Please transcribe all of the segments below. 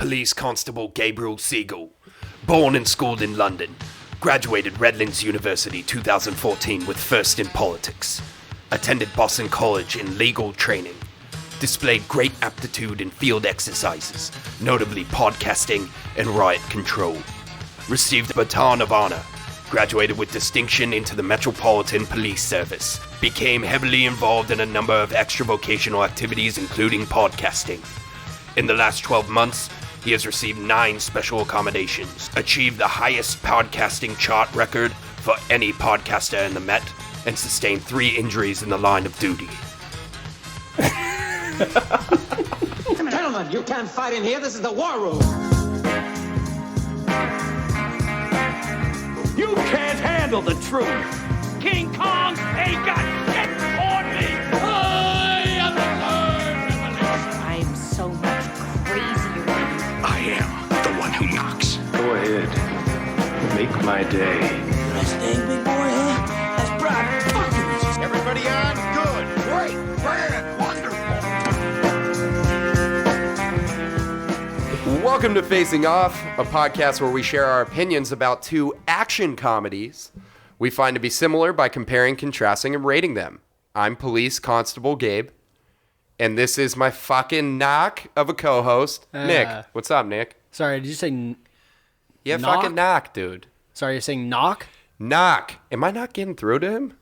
Police Constable Gabriel Siegel. Born and schooled in London. Graduated Redlands University 2014 with first in politics. Attended Boston College in legal training. Displayed great aptitude in field exercises, notably podcasting and riot control. Received the Baton of Honor. Graduated with distinction into the Metropolitan Police Service. Became heavily involved in a number of extra-vocational activities, including podcasting. In the last 12 months, he has received 9 special accommodations, achieved the highest podcasting chart record for any podcaster in the Met, and sustained 3 injuries in the line of duty. Gentlemen, you can't fight in here. This is the war room. You can't handle the truth. King Kong ain't got shit on me. I am the third revolution. I'm so much crazier than you. I am the one who knocks. Go ahead. Make my day. Nice thing, big boy, huh? That's private fucking. Everybody on? Good. Great. Grand. Wonderful. Welcome to Facing Off, a podcast where we share our opinions about 2 action comedies we find to be similar by comparing, contrasting, and rating them. I'm Police Constable Gabe, and this is my fucking knock of a co-host, Nick. What's up, Nick? Sorry, did you say Yeah, knock? fucking knock, dude. Sorry, you're saying knock? Knock. Am I not getting through to him?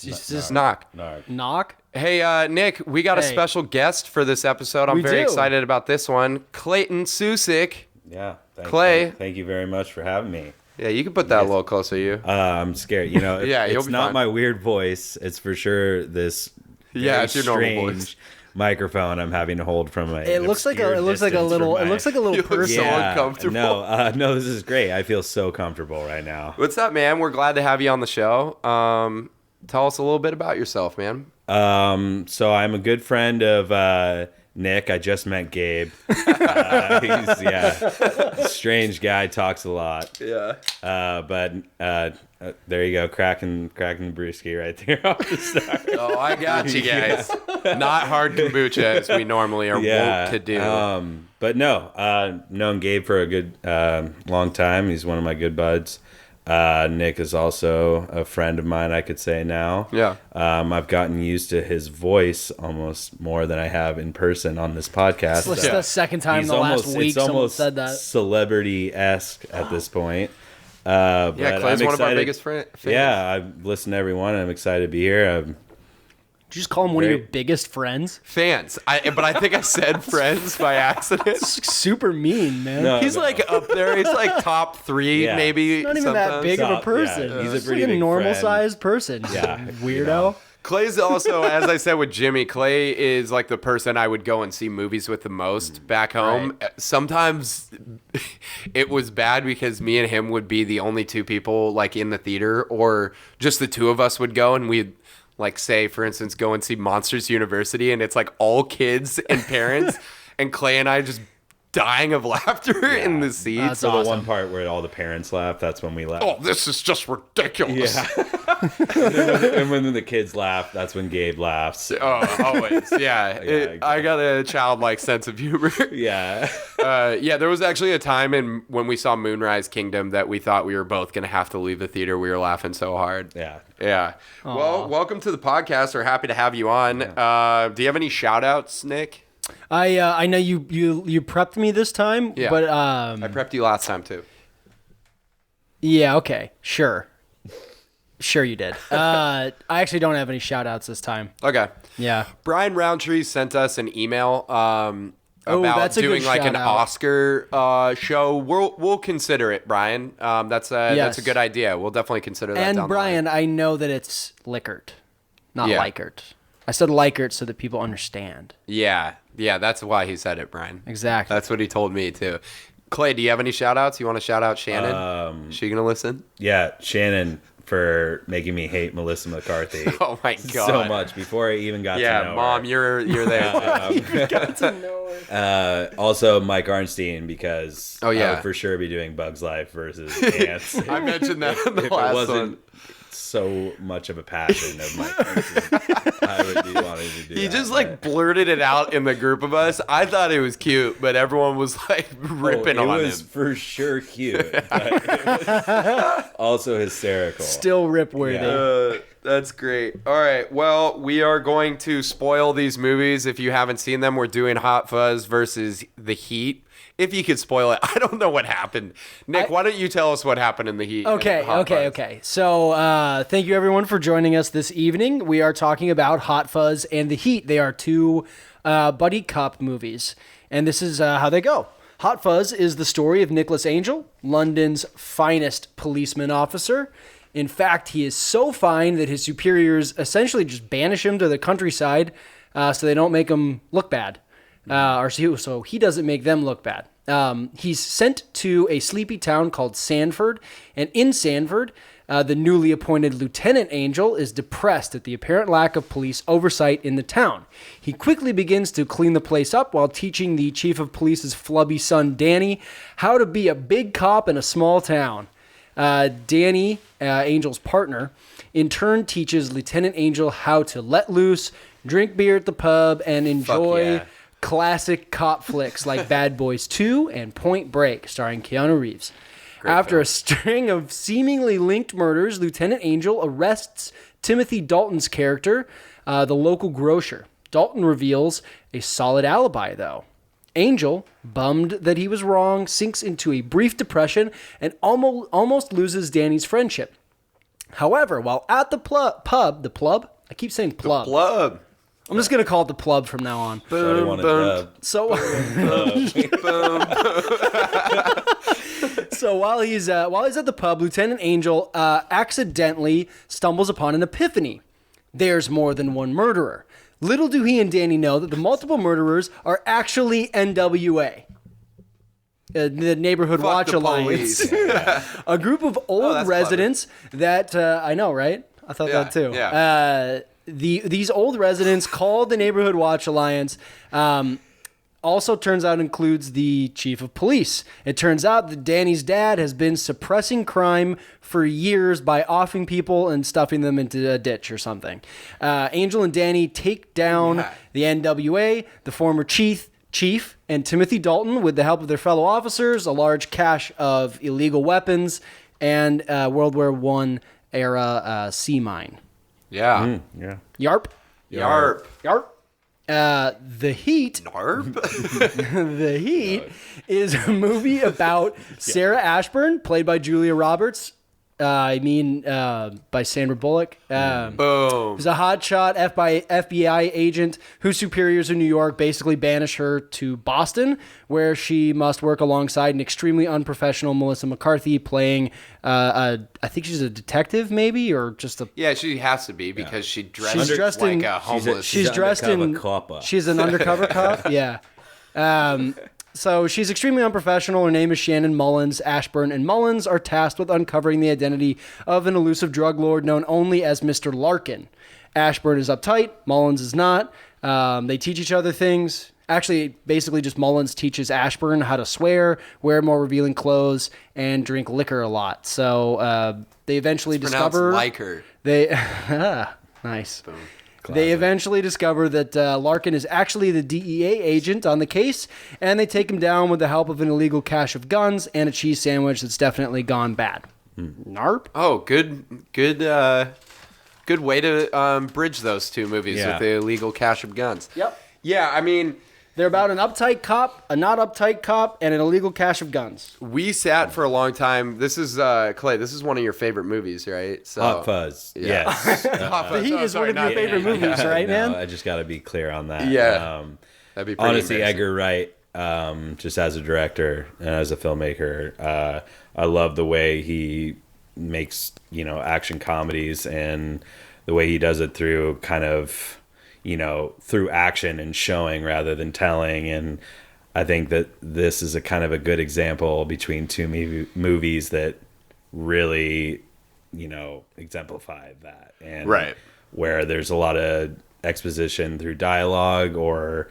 Just knock. Knock? Hey, Nick, we got a Hey. special guest for this episode. I'm We very do. excited about this one. Clayton Susik. Yeah. Clay. Thank you very much for having me. Yeah, you can put that a little closer to you. I'm scared. You know, Yeah, you'll it's be not fine. my weird voice. It's for sure this Yeah, very it's your normal strange voice. microphone I'm having to hold from a It looks like a little You look person. so uncomfortable. No, this is great. I feel so comfortable right now. What's up, man? We're glad to have you on the show. Tell us a little bit about yourself, man. So I'm a good friend of Nick. I just met Gabe. He's strange guy, talks a lot. Yeah. But there you go, cracking the brewski right there off the start. Oh, I got you guys. Not hard kombucha as we normally are wont to do. But no, known Gabe for a good long time. He's one of my good buds. Nick is also a friend of mine, I could say now. Yeah. I've gotten used to his voice almost more than I have in person on this podcast. It's the second time in the last week someone said that. Celebrity-esque at this point. Yeah, but Clay's I'm one of our excited- biggest fans. Yeah, I've listened to everyone. I'm excited to be here. Did you just call him one of your Great. biggest friends? Fans. But I think I said friends by accident. It's super mean, man. No, He's like up there. He's like top 3, Yeah. maybe. Not even that sometimes. big of a Yeah, person. he's a He's pretty like a big normal-sized person. Yeah, Weirdo. you know. Clay's also, as I said with Jimmy, Clay is like the person I would go and see movies with the most back home. Right. Sometimes it was bad because me and him would be the only 2 people like in the theater, or just the 2 of us would go and we'd like say, for instance, go and see Monsters University, and it's like all kids and parents, and Clay and I just dying of laughter in the seats. That's So awesome. the one part where all the parents laugh, that's when we laugh. Oh, this is just ridiculous. Yeah. And when the kids laugh, that's when Gabe laughs. Oh, always. Yeah. exactly. I got a childlike sense of humor. Yeah. Yeah, there was actually a time when we saw Moonrise Kingdom that we thought we were both going to have to leave the theater. We were laughing so hard. Yeah. Yeah. Well, welcome to the podcast. We're happy to have you on. Do you have any shout outs, Nick? I know you prepped me this time, Yeah. but I prepped you last time too. yeah, okay, sure you did. I actually don't have any shout outs this time. Okay. Yeah. Brian Roundtree sent us an email about that's a doing good like an shout-out. Oscar show. We'll consider it, Brian. That's a Yes. good idea. We'll definitely consider that. And down the Brian, line. I know that it's Likert, not Yeah. Likert. I said Likert so that people understand. Yeah, that's why he said it, Brian. Exactly. That's what he told me too. Clay, do you have any shout outs? You want to shout out Shannon? Is she gonna listen? Yeah. Shannon for making me hate Melissa McCarthy. Oh my god, So much before I even got to know Yeah, Mom, her. you're there. Also Mike Arnstein, because Oh, yeah. I would for sure be doing Bug's Life versus Ants. I mentioned that in the if it last wasn't one. so much of a passion of my I would be wanting to do He that, just but- like blurted it out in the group of us. I thought it was cute, but everyone was like ripping it on was him. for sure cute, but it was also hysterical. Still rip worthy. That's great. All right. Well, we are going to spoil these movies. If you haven't seen them, we're doing Hot Fuzz versus The Heat. If you could spoil it, I don't know what happened. Nick, why don't you tell us what happened in The Heat? Okay, and Hot Fuzz? okay. So, thank you everyone for joining us this evening. We are talking about Hot Fuzz and The Heat. They are two buddy cop movies, and this is how they go. Hot Fuzz is the story of Nicholas Angel, London's finest policeman officer. In fact, he is so fine that his superiors essentially just banish him to the countryside so they don't make him look bad. So he doesn't make them look bad. He's sent to a sleepy town called Sanford, and in Sanford, the newly appointed Lieutenant Angel is depressed at the apparent lack of police oversight in the town. He quickly begins to clean the place up while teaching the chief of police's flubby son, Danny, how to be a big cop in a small town. Danny, Angel's partner, in turn teaches Lieutenant Angel how to let loose, drink beer at the pub, and enjoy classic cop flicks like Bad Boys 2 and Point Break, starring Keanu Reeves. After a string of seemingly linked murders, Lieutenant Angel arrests Timothy Dalton's character, the local grocer. Dalton reveals a solid alibi, though. Angel, bummed that he was wrong, sinks into a brief depression and almost loses Danny's friendship. However, while at the plub, I keep saying plub. Plub. I'm just going to call it the plub from now on. Shorty wanted dub. So, so while he's at the pub, Lieutenant Angel accidentally stumbles upon an epiphany. There's more than one murderer. Little do he and Danny know that the multiple murderers are actually NWA. The Neighborhood Watch the Alliance. police. A group of old that's residents that, I know, right? I thought that too. Yeah. These old residents called the Neighborhood Watch Alliance also turns out includes the chief of police. It turns out that Danny's dad has been suppressing crime for years by offing people and stuffing them into a ditch or something. Angel and Danny take down the NWA, the former chief, and Timothy Dalton with the help of their fellow officers, a large cache of illegal weapons, and World War I era sea mine. Yeah. Yeah. Yarp. Yarp. Yarp. The Heat. Yarp. The Heat is a movie about Sarah Ashburn, played by Julia Roberts. By Sandra Bullock. Boom. Who's a hotshot FBI agent whose superiors in New York basically banish her to Boston, where she must work alongside an extremely unprofessional Melissa McCarthy, playing I think she's a detective, maybe, or just a. Yeah, she has to be because she dressed She's dressed like in- a homeless. She's dressed in. undercover copper. She's an undercover cop. Yeah. So she's extremely unprofessional. Her name is Shannon Mullins. Ashburn and Mullins are tasked with uncovering the identity of an elusive drug lord known only as Mr. Larkin. Ashburn is uptight. Mullins is not. They teach each other things. Actually, basically just Mullins teaches Ashburn how to swear, wear more revealing clarks, and drink liquor a lot. So they eventually discover... like her. They nice. Boom. They eventually discover that Larkin is actually the DEA agent on the case, and they take him down with the help of an illegal cache of guns and a cheese sandwich that's definitely gone bad. Narp. Oh, good way to bridge those two movies with the illegal cache of guns. Yep. Yeah, I mean, They're about an uptight cop, a not uptight cop, and an illegal cache of guns. we sat for a long time. This is Clay. This is one of your favorite movies, right? So, Hot Fuzz. Yeah. Yes. The Heat is one of your favorite movies, right, No, man? I just got to be clear on that. Yeah. That'd be pretty honestly, embarrassing. Edgar Wright, just as a director and as a filmmaker, I love the way he makes, action comedies and the way he does it through kind of, through action and showing rather than telling. And I think that this is a kind of a good example between two movies that really, exemplify that. And Right. where there's a lot of exposition through dialogue or,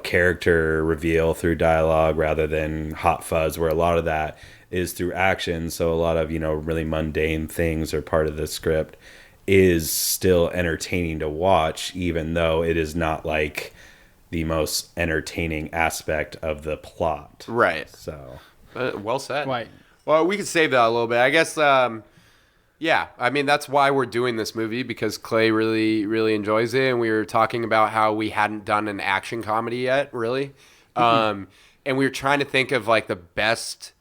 character reveal through dialogue rather than Hot Fuzz, where a lot of that is through action. So a lot of, really mundane things are part of the script is still entertaining to watch, even though it is not like the most entertaining aspect of the plot. Right. So, well said. Right. Well, we could save that a little bit. I guess, yeah. I mean, that's why we're doing this movie, because Clay really, really enjoys it. And we were talking about how we hadn't done an action comedy yet, really. And we were trying to think of, like, the best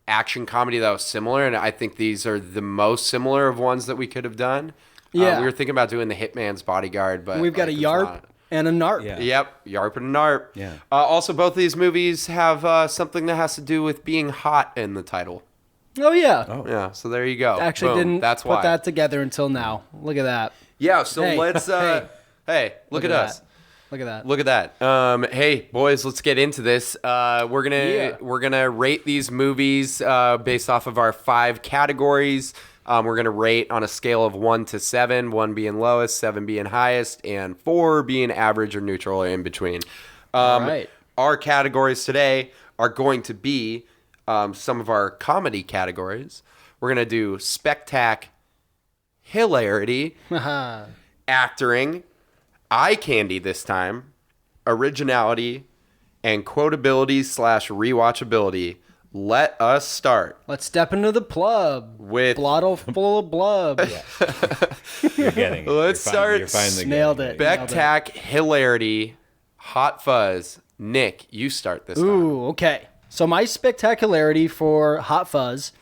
action comedy that was similar. And I think these are the most similar of ones that we could have done. Yeah. We were thinking about doing The Hitman's Bodyguard, but We've got a YARP and a NARP. Yeah. Yep, YARP and NARP. Yeah. Also, both of these movies have something that has to do with being hot in the title. Oh, yeah. Oh. Yeah, so there you go. Actually Boom. didn't That's put why. that together until now. Look at that. Yeah, so Hey. let's hey, look at us. that. Look at that. Look at that. Hey, boys, let's get into this. We're gonna rate these movies based off of our 5 categories. We're gonna rate on a scale of 1 to 7, 1 being lowest, 7 being highest, and 4 being average or neutral or in between. All right. Our categories today are going to be some of our comedy categories. We're gonna do spectac, hilarity, acting, eye candy this time, originality, and quotability/rewatchability. Let us start. Let's step into the plub. With- Blottle full of blub. You're getting it. Let's You're start. finally Nailed getting it. Spectac, hilarity, hot fuzz. Nick, you start this time. Ooh, okay. So my spectacularity for Hot Fuzz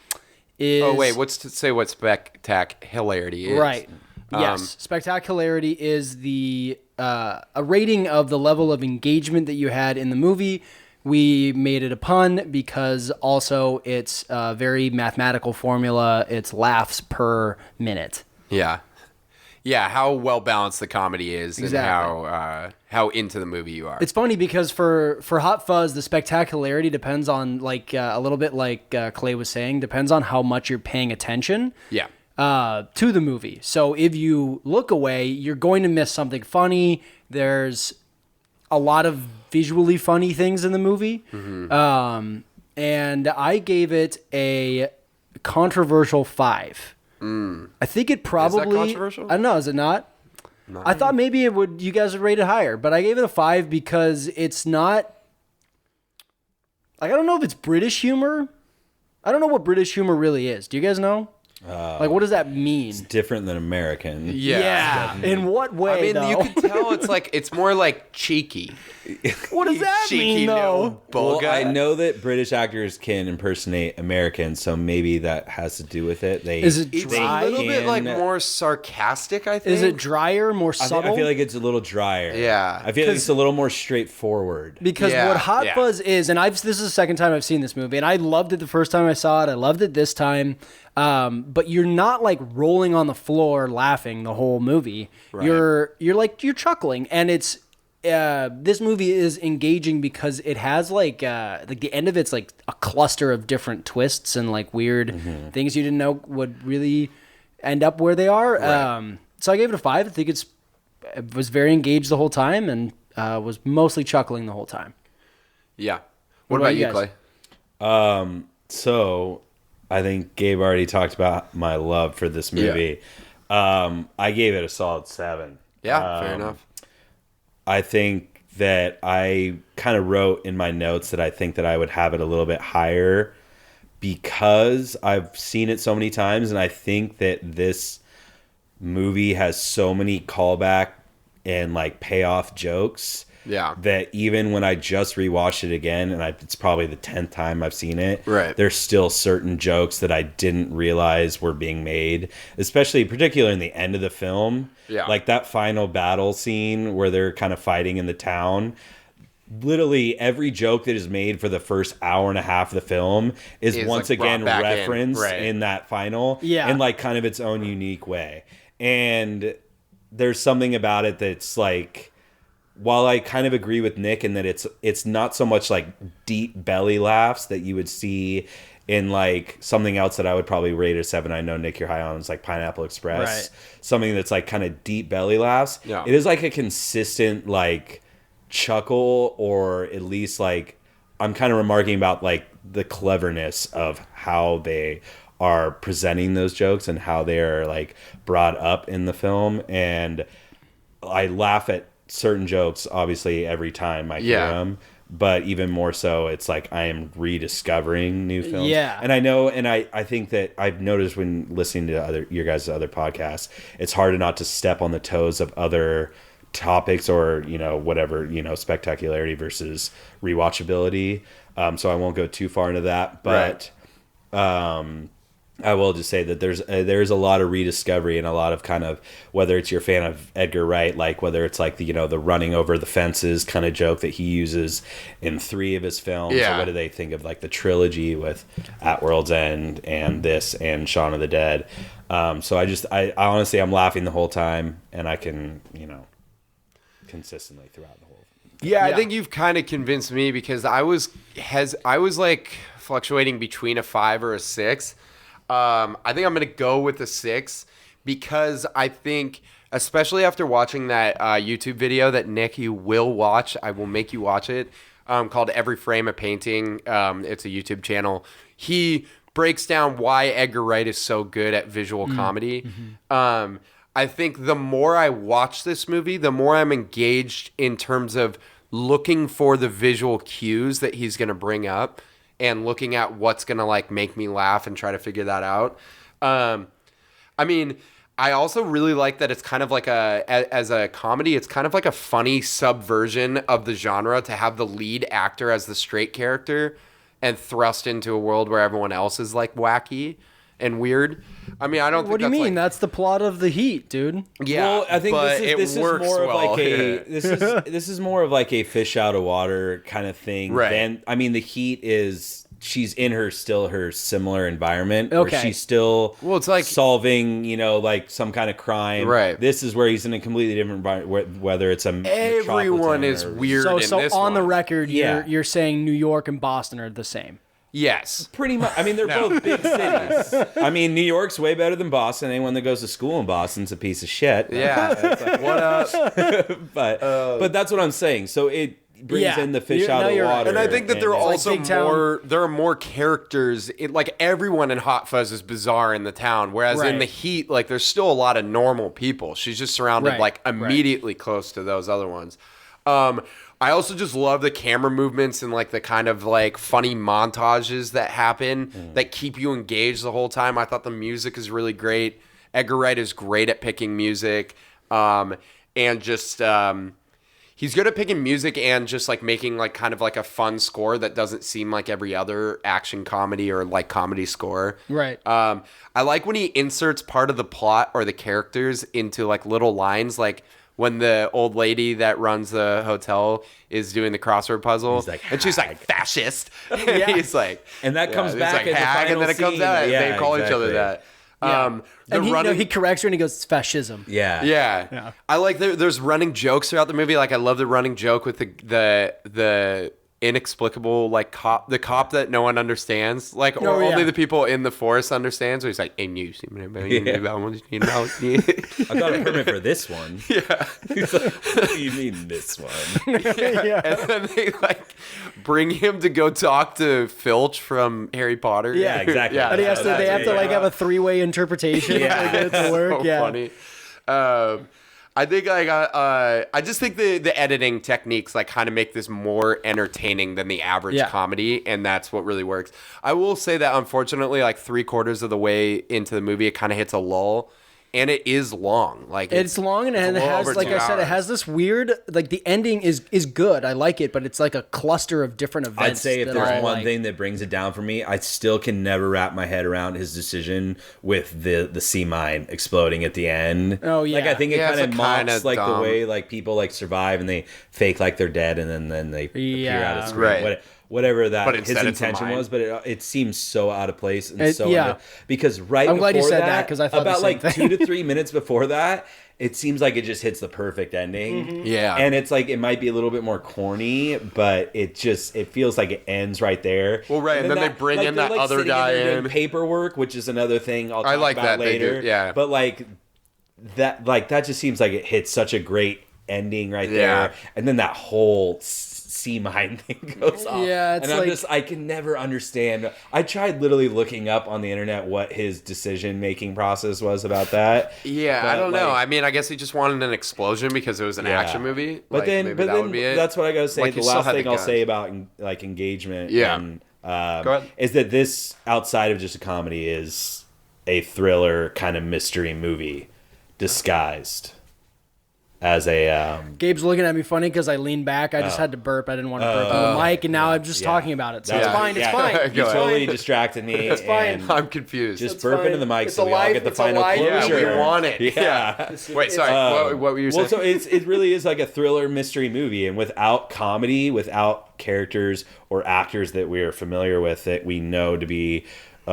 is... Oh, wait, say what spectac hilarity is. Right. Yes. Spectacularity is the a rating of the level of engagement that you had in the movie. We made it a pun because also it's a very mathematical formula. It's laughs per minute. Yeah. Yeah, how well balanced the comedy is Exactly. and how into the movie you are. It's funny because for Hot Fuzz, the spectacularity depends on, like, a little bit like Clay was saying, depends on how much you're paying attention. Yeah. To the movie. So if you look away, you're going to miss something funny. There's a lot of visually funny things in the movie. Mm-hmm. And I gave it a controversial 5. I think it probably... controversial? I don't know. Is it not? I thought maybe it would. You guys would rate it higher, but I gave it a 5 because it's not... Like, I don't know if it's British humor. I don't know what British humor really is. Do you guys know? Like, what does that mean? different than American. Yeah. In what way, I mean, though? you can tell it's more like cheeky. What does that Cheeky mean, though? little Well, bugger. I know that British actors can impersonate Americans, so maybe that has to do with it. Is it It's dry? a little bit like can- more sarcastic, I think. Is it drier, more I subtle? feel like it's a little drier. Yeah. I feel like it's a little more straightforward. Because Yeah, what Hot yeah. Fuzz is, and this is the second time I've seen this movie, and I loved it the first time I saw it. I loved it this time. But you're not like rolling on the floor laughing the whole movie. Right. You're chuckling, and it's this movie is engaging because it has like the end of it's like a cluster of different twists and like weird things you didn't know would really end up where they are. Right. So I gave it a 5. I think it was very engaged the whole time and was mostly chuckling the whole time. Yeah. What about about you, you Clay? guys? So I think Gabe already talked about my love for this movie. I gave it a solid 7. Yeah, fair enough. I think that I kind of wrote in my notes that I think that I would have it a little bit higher because I've seen it so many times, and I think that this movie has so many callback and like payoff jokes. Yeah. That even when I just rewatched it again, and it's probably the 10th time I've seen it, Right. there's still certain jokes that I didn't realize were being made, particularly in the end of the film. Yeah. Like that final battle scene where they're kind of fighting in the town. Literally every joke that is made for the first hour and a half of the film is once like, brought again back in. referenced Right. in that final Yeah. in like kind of its own unique way. And there's something about it that's like, while I kind of agree with Nick in that it's not so much like deep belly laughs that you would see in like something else that I would probably rate a 7. I know Nick, you're high on, is like Pineapple Express. Right. Something that's like kind of deep belly laughs. Yeah. It is like a consistent like chuckle, or at least like I'm kind of remarking about like the cleverness of how they are presenting those jokes and how they are like brought up in the film. And I laugh at certain jokes obviously every time I hear them. But even more so, it's like I am rediscovering new films. Yeah. And I know, and I think that I've noticed when listening to your guys' other podcasts, it's hard not to step on the toes of other topics or, you know, whatever, you know, spectacularity versus rewatchability. So I won't go too far into that. But I will just say that there's a lot of rediscovery and a lot of kind of, whether it's you're a fan of Edgar Wright, like whether it's like the, you know, the running over the fences kind of joke that he uses in 3 of his films. Yeah. Or what do they think of like the trilogy with At World's End and this and Shaun of the Dead? So I honestly, I'm laughing the whole time, and I can, you know, consistently throughout the whole. Yeah, I think you've kind of convinced me, because I was like fluctuating between a 5 or a 6. I think I'm going to go with a 6, because I think, especially after watching that YouTube video that Nick, you will watch, I will make you watch it, called Every Frame a Painting. It's a YouTube channel. He breaks down why Edgar Wright is so good at visual comedy. I think the more I watch this movie, the more I'm engaged in terms of looking for the visual cues that he's going to bring up, and looking at what's going to like make me laugh and try to figure that out. I mean, I also really like that it's kind of like as a comedy, it's kind of like a funny subversion of the genre to have the lead actor as the straight character and thrust into a world where everyone else is like wacky and weird. I mean, I don't think What do you that's mean? like, That's the plot of The Heat, dude. yeah, Well, I think but this is works more well. of like this is fish out of water kind of thing. Right. Then I mean, The Heat is she's in her similar environment where Okay. she's still it's like solving, you know, like some kind of crime. Right. This is where he's in a completely different environment, whether it's a everyone metropolitan is or- weird. in So this on the one. record, Yeah. you're saying New York and Boston are the same. Yes. Pretty much. I mean, they're both big cities. I mean, New York's way better than Boston. Anyone that goes to school in Boston's a piece of shit. Yeah. What up? But that's what I'm saying. So it brings in the fish out of the you're right. water. And I think that there are it's like also big town. more. There are more characters. Like everyone in Hot Fuzz is bizarre in the town, whereas Right. in The Heat, like there's still a lot of normal people. She's just surrounded Right, like right. immediately close to those other ones. I also just love the camera movements and like the kind of like funny montages that happen that keep you engaged the whole time. I thought the music is really great. Edgar Wright is great at picking music, and just. He's good at picking music and just like making like kind of like a fun score that doesn't seem like every other action comedy or like comedy score. Right. I like when he inserts part of the plot or the characters into like little lines, like when the old lady that runs the hotel is doing the crossword puzzle, He's like, and she's like "Hag." fascist. And he's like, And that comes he's back like in the hag, and then it final comes scene. out. Yeah, they call each other exactly. that. Yeah. The And running, he corrects her and he goes, it's fascism. Yeah. yeah. I like there's running jokes throughout the movie. Like I love the running joke with the inexplicable like cop that no one understands. Like or only the people in the forest understands. Where he's like, "And you see I got a permit for this one." Yeah. He's like, what do you mean this one? Yeah. And then they like bring him to go talk to Filch from Harry Potter. Yeah, exactly. And he has to, they have to like have a 3-way interpretation to get it to work. So yeah. funny. I think I just think the editing techniques like kind of make this more entertaining than the average comedy, and that's what really works. I will say that unfortunately, like 3/4 of the way into the movie, it kind of hits a lull. And it is long. Like it's long and it has, like I said, it has this weird, like the ending is good. I like it, but it's like a cluster of different events. I'd say if that there's all, one like, thing that brings it down for me, I still can never wrap my head around his decision with the sea mine exploding at the end. Oh, yeah. Like I think it Yeah, kind of it's mocks kinda like the dumb. way like people like survive and they fake like they're dead and then they appear out of screen. Right. whatever But that his instead it's intention mine. was, but it seems so out of place and yeah. because right I'm before glad you said that, 'cause I thought the about same like thing. 2 to 3 minutes before that, it seems like it just hits the perfect ending. Yeah. And it's like it might be a little bit more corny, but it feels like it ends right there. Well, right, and then they bring in they're, that other sitting guy there in. doing paperwork, which is another thing I'll talk I like about that they do, later. yeah. But that just seems like it hits such a great ending right Yeah. there, and then that whole sea mine thing goes off. Yeah, it's and like- I can never understand. I tried literally looking up on the internet what his decision making process was about that. Yeah, But, I don't know. like, I mean, I guess he just wanted an explosion because it was an yeah. action movie. But Like, then, maybe that would be it. that's what I gotta say. Like, the you still last had the thing I'll guns. say about like engagement, Yeah. and, Go ahead. is that this outside of just a comedy is a thriller kind of mystery movie disguised as a Gabe's looking at me funny because I leaned back. I just had to burp. I didn't want to burp on the mic, and now I'm just talking about it. So it's Yeah. fine. It's Yeah. fine. Go You ahead. totally distracted me. It's fine. and I'm confused. Just It's burp fine. into the mic It's so a we all live- get the it's a final live- yeah, closure. we want it. Yeah. Wait, sorry. What were you saying? Well, so it really is like a thriller mystery movie, and without comedy, without characters or actors that we are familiar with that we know to be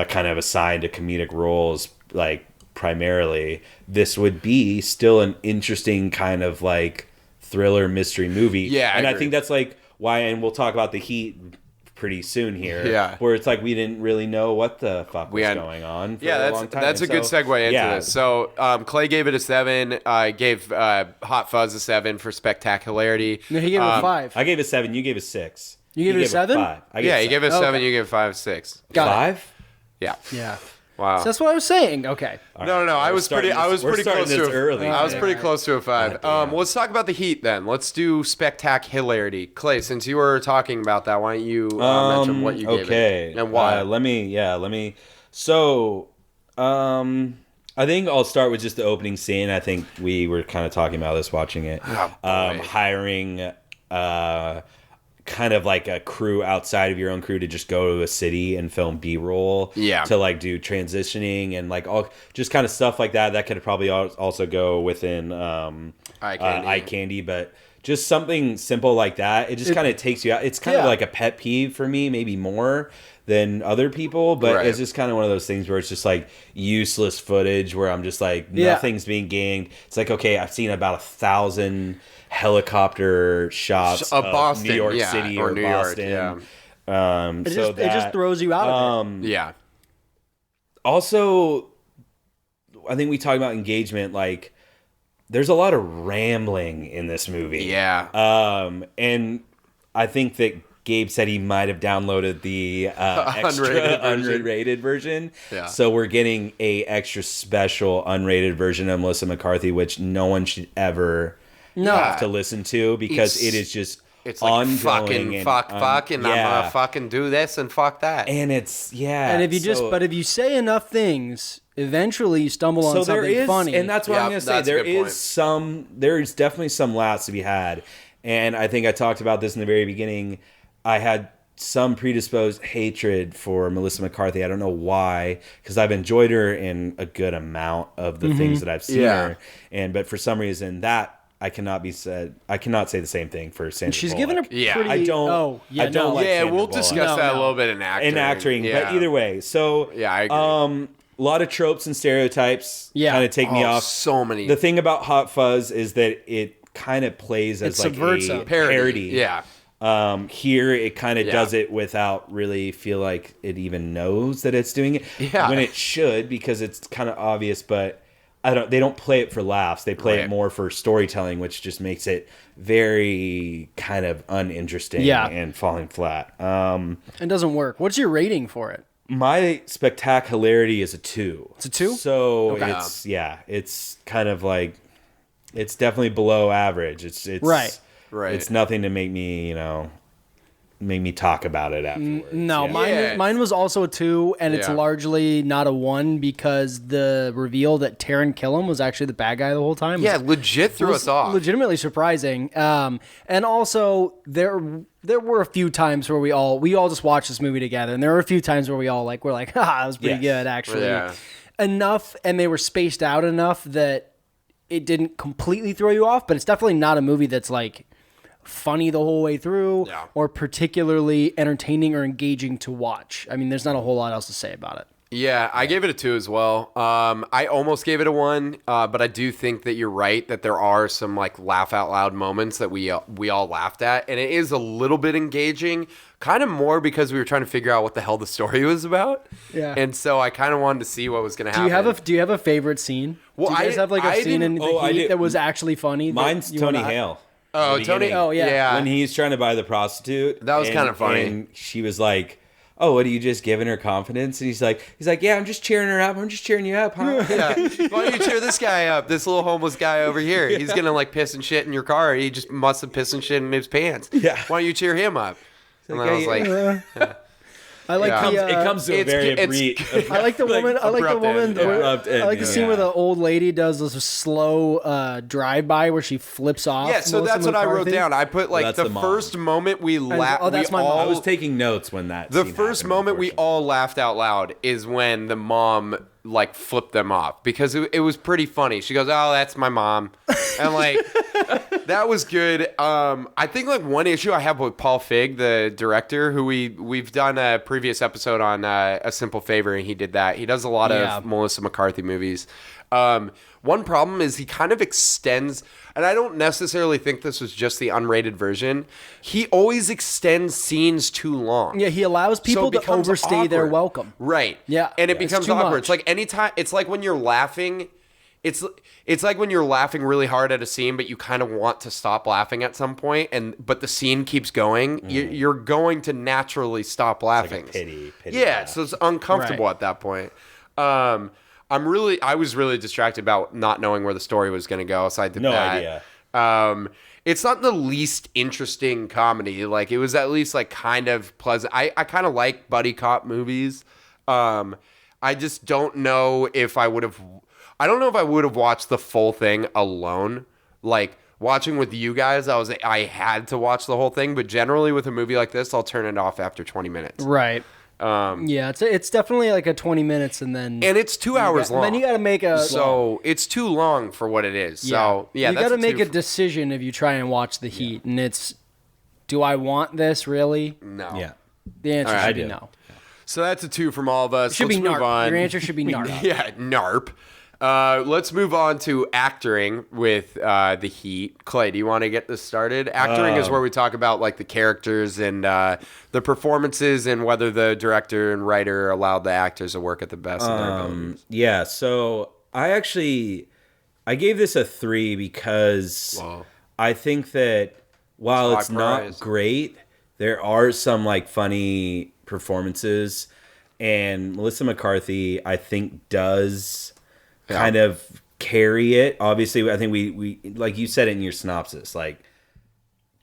kind of assigned to comedic roles, like primarily, this would be still an interesting kind of like thriller mystery movie. Yeah, and I agree. think that's like why, and we'll talk about The Heat pretty soon here. Yeah. where it's like we didn't really know what the fuck was had- going on. For Yeah, a long time. that's a good So, segue into yeah. this. So Clay gave it a 7. I gave Hot Fuzz a 7 for spectacularity. No, he gave it a 5. I gave it 7. You gave it 6. You gave it a 7? 5. Yeah, you gave it a 7. Okay. You gave it 5, 6. Got it. 5. Yeah. Yeah. Wow. So that's what I was saying. Okay. No. I was pretty close starting to this early. I was man. pretty close to a 5. damn. Let's talk about the Heat then. Let's do spectacularity. Clay, since you were talking about that, why don't you mention what you gave Okay. it and why? Let me. So, I think I'll start with just the opening scene. I think we were kind of talking about this watching it. Oh, boy. Hiring kind of like a crew outside of your own crew to just go to a city and film B-roll. Yeah. To like do transitioning and like all just kind of stuff like that. That could probably also go within eye candy, but just something simple like that. It just kind of takes you out. It's kind of Yeah. like a pet peeve for me, maybe more than other people, but Right. it's just kind of one of those things where it's just like useless footage where I'm just like Yeah. nothing's being gained. It's like, okay, I've seen about 1,000 helicopter shots Of of Boston, New York yeah, City or or New York, Boston. yeah. It just throws you out of it. Yeah. Also, I think we talked about engagement. Like, there's a lot of rambling in this movie. Yeah. And I think that Gabe said he might have downloaded the extra unrated version. Yeah. So we're getting a extra special unrated version of Melissa McCarthy, which no one should ever have to listen to because It's- it is just It's like ongoing fucking and fuck, and I'm yeah. gonna fucking do this and fuck that. And it's And if you if you say enough things, eventually you stumble on so something there is, funny. and that's what Yeah, I'm gonna say. that's a There good is point. there is definitely some laughs to be had, and I think I talked about this in the very beginning. I had some predisposed hatred for Melissa McCarthy. I don't know why, because I've enjoyed her in a good amount of the things that I've seen Yeah. her, but for some reason that I cannot say the same thing for Sandra she's Bullock. given a pretty. Yeah. I don't. Oh, yeah, I don't no. like yeah, Sandra we'll Bullock. discuss No, that a no. little bit in acting. But either way, so Yeah, I agree. a lot of tropes and stereotypes Yeah. kind of take me Oh, off. so many. The thing about Hot Fuzz is that it kind of plays as It like subverts a a parody. Yeah. Here it kind of Yeah. does it without really feel like it even knows that it's doing it. Yeah. When it should, because it's kind of obvious, but they don't play it for laughs. They play Right. it more for storytelling, which just makes it very kind of uninteresting Yeah. and falling flat. It doesn't work. What's your rating for it? My spectacularity is a 2. It's a 2? So Okay. it's kind of like it's definitely below average. It's Right. It's nothing to make me talk about it afterwards. No, Yeah. mine was also a 2, and it's Yeah. largely not a 1 because the reveal that Taron Killam was actually the bad guy the whole time. Yeah, legit threw was us off. legitimately surprising. And also there were a few times where we all just watched this movie together, and there were a few times where we're like, that was pretty Yes. good actually. Yeah. Enough, and they were spaced out enough that it didn't completely throw you off, but it's definitely not a movie that's like funny the whole way through Yeah. or particularly entertaining or engaging to watch. I mean, there's not a whole lot else to say about it. Yeah, I gave it a 2 as well. I almost gave it a 1, but I do think that you're right that there are some like laugh out loud moments that we all laughed at, and it is a little bit engaging, kind of more because we were trying to figure out what the hell the story was about. Yeah. And so I kind of wanted to see what was going to happen. Do you have a favorite scene? Well, do you guys have like a I scene in didn't- the I Heat do. that was actually funny? Mine's Tony Hale. Oh, at the Tony. beginning. Oh, yeah. When he's trying to buy the prostitute. That was kinda funny. And she was like, "Oh, what are you just giving her confidence?" And he's like, "Yeah, I'm just cheering her up. I'm just cheering you up, huh?" Yeah. Why don't you cheer this guy up? This little homeless guy over here. He's gonna like piss and shit in your car. He just must have pissed and shit in his pants. Yeah. Why don't you cheer him up? And I was like, I like Yeah. the. It comes to a It's- very it's- abrupt. I like the woman. I like the abrupt woman. end, yeah. Abrupt end, I like the yeah. scene where the old lady does this slow drive-by where she flips off. yeah. So Melissa that's what I wrote McCarthy. down. I put like That's the the mom. first moment we laughed. oh, that's my mom. I was taking notes when that. The scene first happened, moment we unfortunately. all laughed out loud is when the mom like flipped them off because it was pretty funny. She goes, "Oh, that's my mom," and like that was good. I think like one issue I have with Paul Feig, the director, who we've done a previous episode on A Simple Favor, and he did that. He does a lot Yeah. of Melissa McCarthy movies. One problem is he kind of extends, and I don't necessarily think this was just the unrated version. He always extends scenes too long. Yeah, he allows So people it to becomes overstay their awkward. welcome. Right. Yeah. And it Yeah, it's becomes too awkward. much. It's like anytime, it's like when you're laughing, it's like when you're laughing really hard at a scene, but you kind of want to stop laughing at some point, but the scene keeps going. You're going to naturally stop laughing. pity Yeah, laugh. so it's uncomfortable Right. at that point. I was really distracted about not knowing where the story was going to go, so I did No that. idea. It's not the least interesting comedy. Like, it was at least like kind of pleasant. I kind of like buddy cop movies. I just don't know if I would have. I don't know if I would have watched the full thing alone. Like watching with you guys, I had to watch the whole thing. But generally, with a movie like this, I'll turn it off after 20 minutes. Right. Yeah, it's definitely like a 20 minutes, and then And it's 2 hours long. Then you got to make a So it's too long for what it is. So yeah, you that's got to make two a decision if you try and watch The Heat, and it's, do I want this really? No. Yeah. The answer All right, should be I do. no. So that's a 2 from all of us. Should Let's be move NARP. on. Your answer should be NARP. Yeah, NARP. Let's move on to acting with The Heat. Clay, do you want to get this started? Acting is where we talk about like the characters and the performances and whether the director and writer allowed the actors to work at the best of their abilities. Yeah, so I gave this a 3 because Whoa. I think that while It's it's high not praise. great, there are some like funny performances, and Melissa McCarthy I think does kind of carry it. Obviously, I think we like you said it in your synopsis, like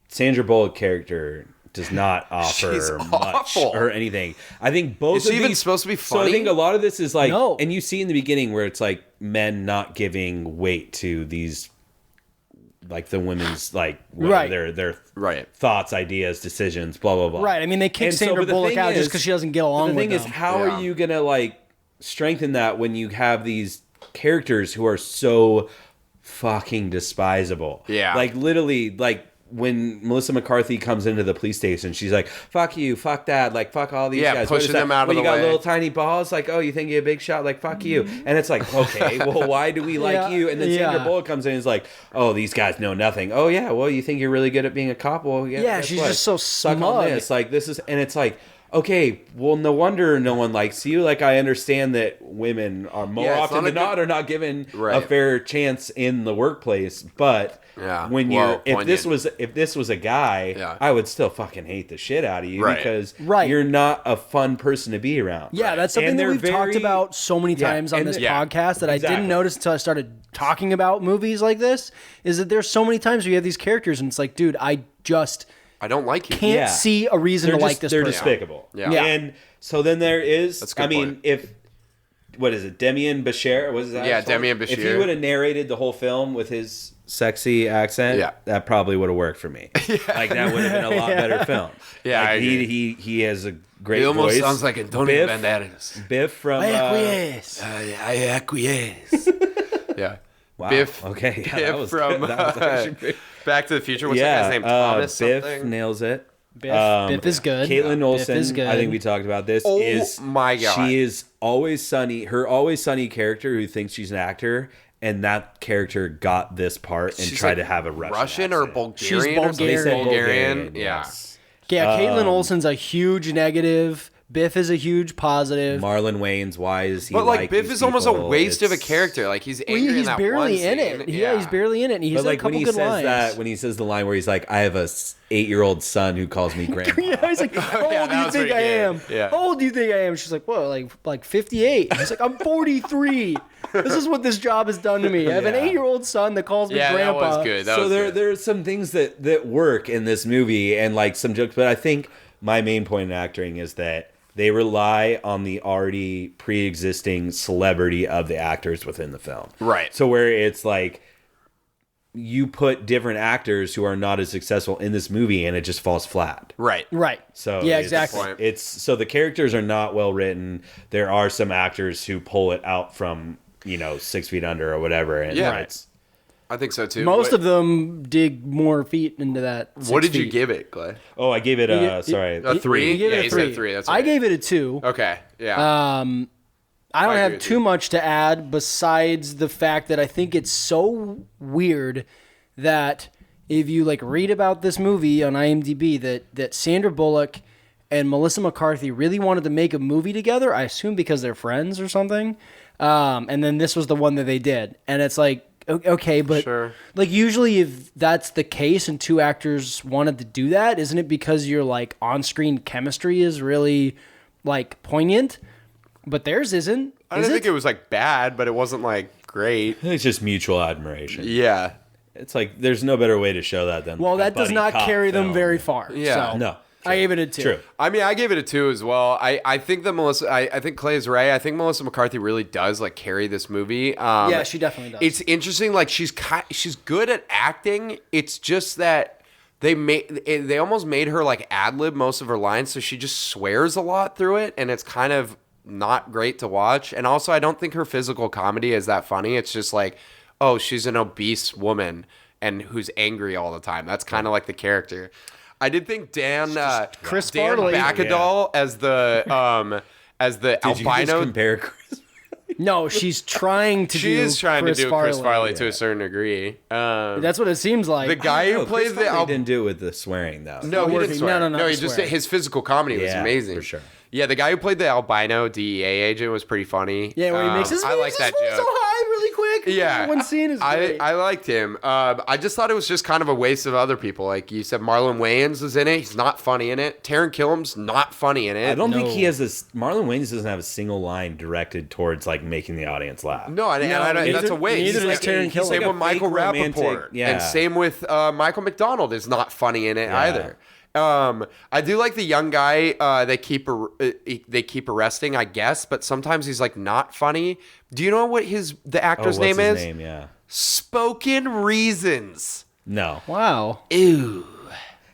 Sandra Bullock character does not offer She's much awful. or anything. I think both Is she of even these, supposed to be So I funny? think a lot of this is like, No. and you see in the beginning where it's like men not giving weight to these, like the women's like Right. their Right. thoughts, ideas, decisions, blah blah blah. Right. I mean, they kick And so, Sandra but the Bullock thing out just is- because she doesn't get along The with thing is, them. how Yeah. are you gonna like strengthen that when you have these characters who are so fucking despisable? Yeah. Like literally, like when Melissa McCarthy comes into the police station, she's like, "Fuck you, fuck that, like fuck all these Yeah, guys." What pushing is that? them out of Well, the you got way. little tiny balls, like, "Oh, you think you're a big shot, like fuck you." And it's like, okay, well, why do we like Yeah, you? And then Sandra yeah. Bullock comes in and is like, "Oh, these guys know nothing." Oh yeah, well, you think you're really good at being a cop? Well, yeah. Yeah, guess she's what? just so Suck on smug. this. Like this is, and it's like, okay, well, no wonder no one likes you. Like I understand that women are more Yeah, it's often not a than not good- are not given a Right. fair chance in the workplace, but. Yeah, When well, you're if poignant. this was a guy, Yeah. I would still fucking hate the shit out of you Right. because Right. you're not a fun person to be around. Yeah, that's something And that they're we've talked very- about so many Yeah, times on and this the- Yeah, podcast that I exactly. didn't notice until I started talking about movies like this, is that there's so many times where you have these characters and it's like, dude, I just I don't like you. can't Yeah. see a reason They're to just, like this they're person. despicable. Yeah. Yeah. And so then there is That's a good I mean, point. if what is it, Demian Bashir? Was that? Yeah, his name? Demian If he Bashir. would have narrated the whole film with his sexy accent, Yeah. that probably would have worked for me. Like that would have been a lot better film. Yeah, like, I agree. he has a great It almost voice. sounds like Antonio Biff- Banderas. Biff from Acquiesce. I acquiesce. Yeah. Wow. Biff. Okay. Yeah, Biff that was from good. That was actually Back to the Future. What's that guy's name? Thomas Biff something. nails it. Biff is good. Caitlin Olsen, Biff is good. I think we talked about this. Oh is my God. She is Always Sunny. Her Always Sunny character who thinks she's an actor, and that character got this part and She's tried like to have a Russian or accent. Bulgarian. She's Or something? Bulgarian. Bulgarian. Yeah. Yes. Yeah, Caitlin Olsen's a huge negative. Biff is a huge positive. Marlon Wayans, why is he? But like Biff these is almost a people? waste of a It's- character. Like he's angry He's in that one barely in scene. it. Yeah, he's barely in it. And he's But got a like when couple he good says lines. that, when he says the line where he's like, "I have a 8-year-old son who calls me grandpa." Yeah, he's like, how old Yeah, do that you was think I pretty am? good. Yeah. How old do you think I am? She's like, what, like 58? He's like, I'm 43. This is what this job has done to me. I have an Yeah. 8-year-old son that calls me Yeah, grandpa. that was good. That So was good. there's some things that work in this movie and like some jokes, but I think my main point in acting is that they rely on the already pre-existing celebrity of the actors within the film. Right. So where it's like you put different actors who are not as successful in this movie and it just falls flat. Right. Right. So yeah, it's- exactly. It's so the characters are not well written. There are some actors who pull it out from 6 Feet Under or whatever. And Yeah. it's I think so too. Most of them dig more feet into that. What 6 did you feet. give it, Clay? oh, I gave it You- sorry A 3? You gave Yeah, it he a said 3. 3. That's I right. gave it a 2. Okay. Yeah. I don't I agree have with too you. much to add besides the fact that I think it's so weird that if you like read about this movie on IMDb that Sandra Bullock and Melissa McCarthy really wanted to make a movie together. I assume because they're friends or something. And then this was the one that they did, and it's like okay, but Sure. like usually if that's the case and two actors wanted to do that, isn't it because your like on-screen chemistry is really like poignant? But theirs isn't. I didn't think it was like bad, but it wasn't like great. it's just mutual admiration. Yeah. It's like there's no better way to show that than Well, a that does buddy not cop carry them film. very far. Yeah. So No, I gave it a 2. True. I mean, I gave it a 2 as well. I think that I think Clay is right. I think Melissa McCarthy really does like carry this movie. Yeah, she definitely does. It's interesting. Like she's good at acting. It's just that they almost made her like ad lib most of her lines, so she just swears a lot through it, and it's kind of not great to watch. And also, I don't think her physical comedy is that funny. It's just like, oh, she's an obese woman and who's angry all the time. That's kind of like the character. I did think Dan Chris Dan Farley. Bacadol as the Did you just albino. compare Chris? No, she's trying to She do is trying Chris to do Farley. Chris Farley to a certain degree. That's what it seems like. The guy who No, plays Chris the Farley didn't do it with the swearing though. No, he working. didn't swear. No, he just swearing. his physical comedy was Yeah, amazing for sure. Yeah, the guy who played the albino DEA agent was pretty funny. Yeah, where he makes his I like that voice so joke. high really quick. Yeah, One scene is great. I liked him. I just thought it was just kind of a waste of other people. Like you said, Marlon Wayans was in it. He's not funny in it. Taron Killam's not funny in it. I don't think No. he has this. Marlon Wayans doesn't have a single line directed towards like making the audience laugh. No, and I don't, neither- that's a waste. neither He's does Taron Killam. Same Like a with Michael fake romantic- Rappaport. yeah. And same with Michael McDonald is not funny in it either. I do like the young guy they keep arresting, I guess, but sometimes he's like not funny. Do you know what the actor's what's name his is? name? Yeah. Spoken Reasons. No. Wow. Ew.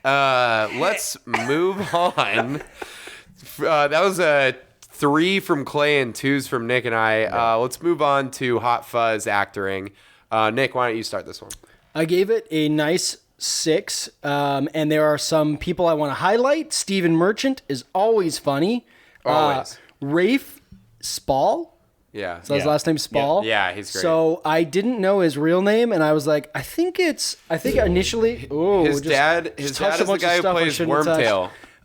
Let's move on. That was a 3 from Clay and 2s from Nick and I. Let's move on to Hot Fuzz acting. Nick, why don't you start this one? I gave it a nice 6, and there are some people I want to highlight. Stephen Merchant is always funny. Always. Rafe Spall. Yeah. So his last name's Spall. Yeah, he's great. So I didn't know his real name, and I was like, I think initially. Oh, His dad is touched a the bunch of guy who stuff I plays shouldn't have touched.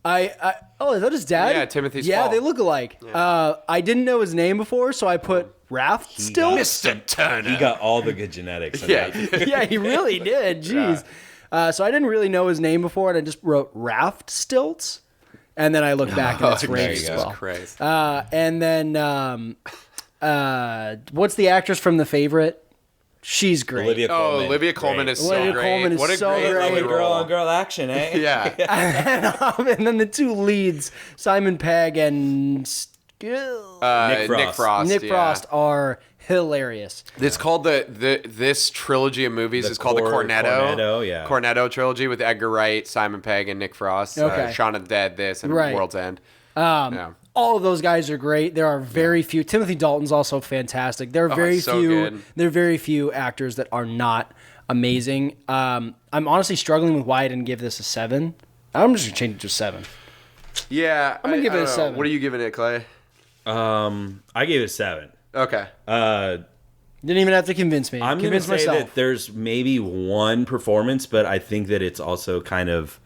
Wormtail. Is that his dad? Yeah, Timothy Yeah, Spall. they look alike. I didn't know his name before, so I put Raft still. Mr. Turner. He got all the good genetics. in Yeah. that. Yeah, he really did. Jeez. So I didn't really know his name before, and I just wrote Raft Stilts. And then I looked back, and it's Rafe Jesus Spall. Christ. And then, what's the actress from The Favorite? She's great. Olivia Colman. Olivia Colman Great. is so Olivia great. Colman is What a so great great. lead Girl role. on girl action, eh? Yeah. And then the two leads, Simon Pegg and Nick Frost. Nick yeah. Frost, are hilarious. It's called this trilogy of movies is called the Cornetto. Yeah. Cornetto trilogy with Edgar Wright, Simon Pegg, and Nick Frost. Okay. Shaun of the Dead, this, and Right. World's End. All of those guys are great. There are very few. Timothy Dalton's also fantastic. There are very so few. good. There are very few actors that are not amazing. I'm honestly struggling with why I didn't give this a 7. I'm just gonna change it to 7. Yeah, I'm gonna give it a don't know. 7. What are you giving it, Clay? I gave it a 7. Okay. Didn't even have to convince me. I'm going to Convince say myself. that there's maybe one performance, but I think that it's also kind of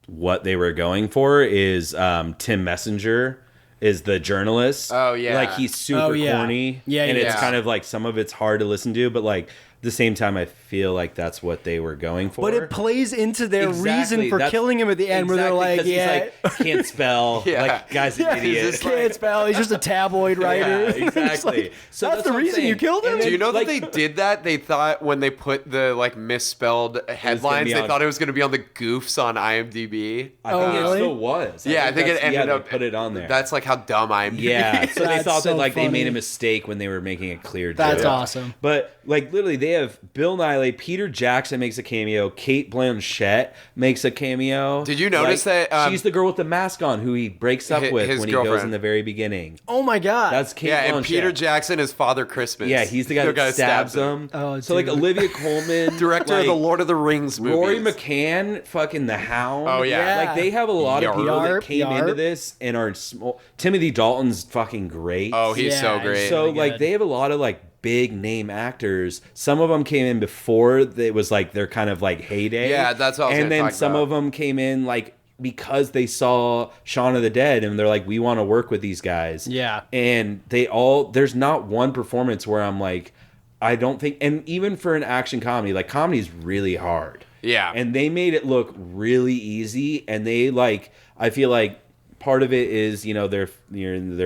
what they were going for is Tim Messenger is the journalist. Oh, yeah. Like he's super corny. Yeah, and yeah. it's kind of like some of it's hard to listen to, but like at the same time I feel like that's what they were going for. But it plays into their reason for killing him at the end, where they're like, 'cause he's like, can't spell. Yeah. Like, guy's an idiot. He can't spell. He's just a tabloid writer. Yeah, exactly. Like, So that's the what I'm reason you saying. killed him. And Do you know like- that they did that? They thought when they put the like misspelled headlines, be they on- thought it was going to be on the goofs on IMDb. I think really? it still was. Yeah, I think it that's- ended they up. put it on there. That's like how dumb IMDb. Yeah, is. so they That's thought so that like they made funny. a mistake when they were making it clear. That's joke. awesome. But like literally, they have Bill Nighy, Peter Jackson makes a cameo, Kate Blanchett makes a cameo. Did you notice Like, that, she's the girl with the mask on who he breaks up with his when he goes girlfriend. in the very beginning? Oh my god. That's Kate Yeah, Blanchett. and Peter Jackson is Father Christmas. Yeah, he's the guy that stabs him. Oh, so like dude. Olivia Colman, Director like, of the Lord of the Rings movies. Rory McCann, fucking The Hound. Oh, yeah. Like they have a lot of people Yarp, that came Yarp. into this and are small. Timothy Dalton's fucking great. Oh, he's Yeah, so great. So really like good. they have a lot of like big name actors. Some of them came in before it was like their kind of like heyday. Yeah, that's what I was And gonna then talk some about. of them came in like because they saw Shaun of the Dead and they're like, we want to work with these guys. Yeah. And they all there's not one performance where I'm like, I don't think, and even for an action comedy, like comedy is really hard. Yeah. And they made it look really easy, and they like I feel like part of it is their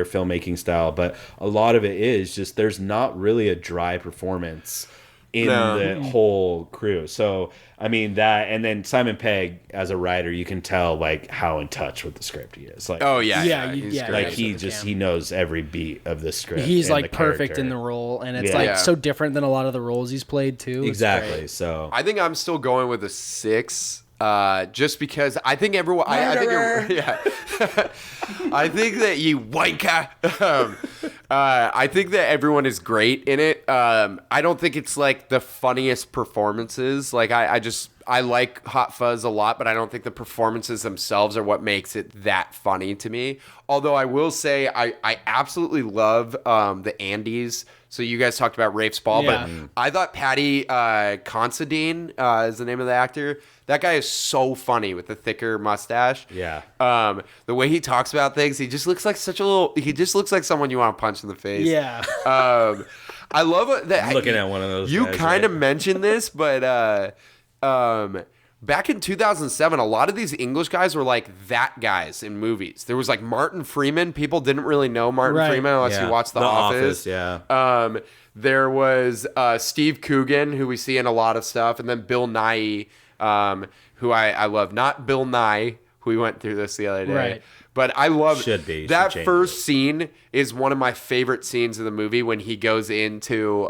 filmmaking style, but a lot of it is just there's not really a dry performance in the whole crew. So I mean that, and then Simon Pegg as a writer, you can tell like how in touch with the script he is. Like Oh yeah, Yeah, he's yeah, great. like he knows every beat of the script. He's and like the perfect in the character. role, and it's Yeah. like Yeah. so different than a lot of the roles he's played too. It's Exactly. great. So I think I'm still going with a 6. Just because I think everyone, I think I think that you wanker. I think that everyone is great in it. I don't think it's like the funniest performances. Like I like Hot Fuzz a lot, but I don't think the performances themselves are what makes it that funny to me. Although I will say I absolutely love the Andes. So you guys talked about Rafe Spall, Yeah. but I thought Patty Considine is the name of the actor. That guy is so funny with the thicker mustache. Yeah. The way he talks about things, he just looks like he just looks like someone you want to punch in the face. Yeah. I love that. I'm looking at one of those You guys, kind of right? mentioned this, but back in 2007, a lot of these English guys were like that guys in movies. There was like Martin Freeman. People didn't really know Martin Right. Freeman unless Yeah. you watched The The Office. Office, yeah. There was Steve Coogan, who we see in a lot of stuff, and then Bill Nighy, who I love. Not Bill Nye, who we went through this the other day. Right. But I love Should be. that Should change first it. scene is one of my favorite scenes of the movie when he goes in to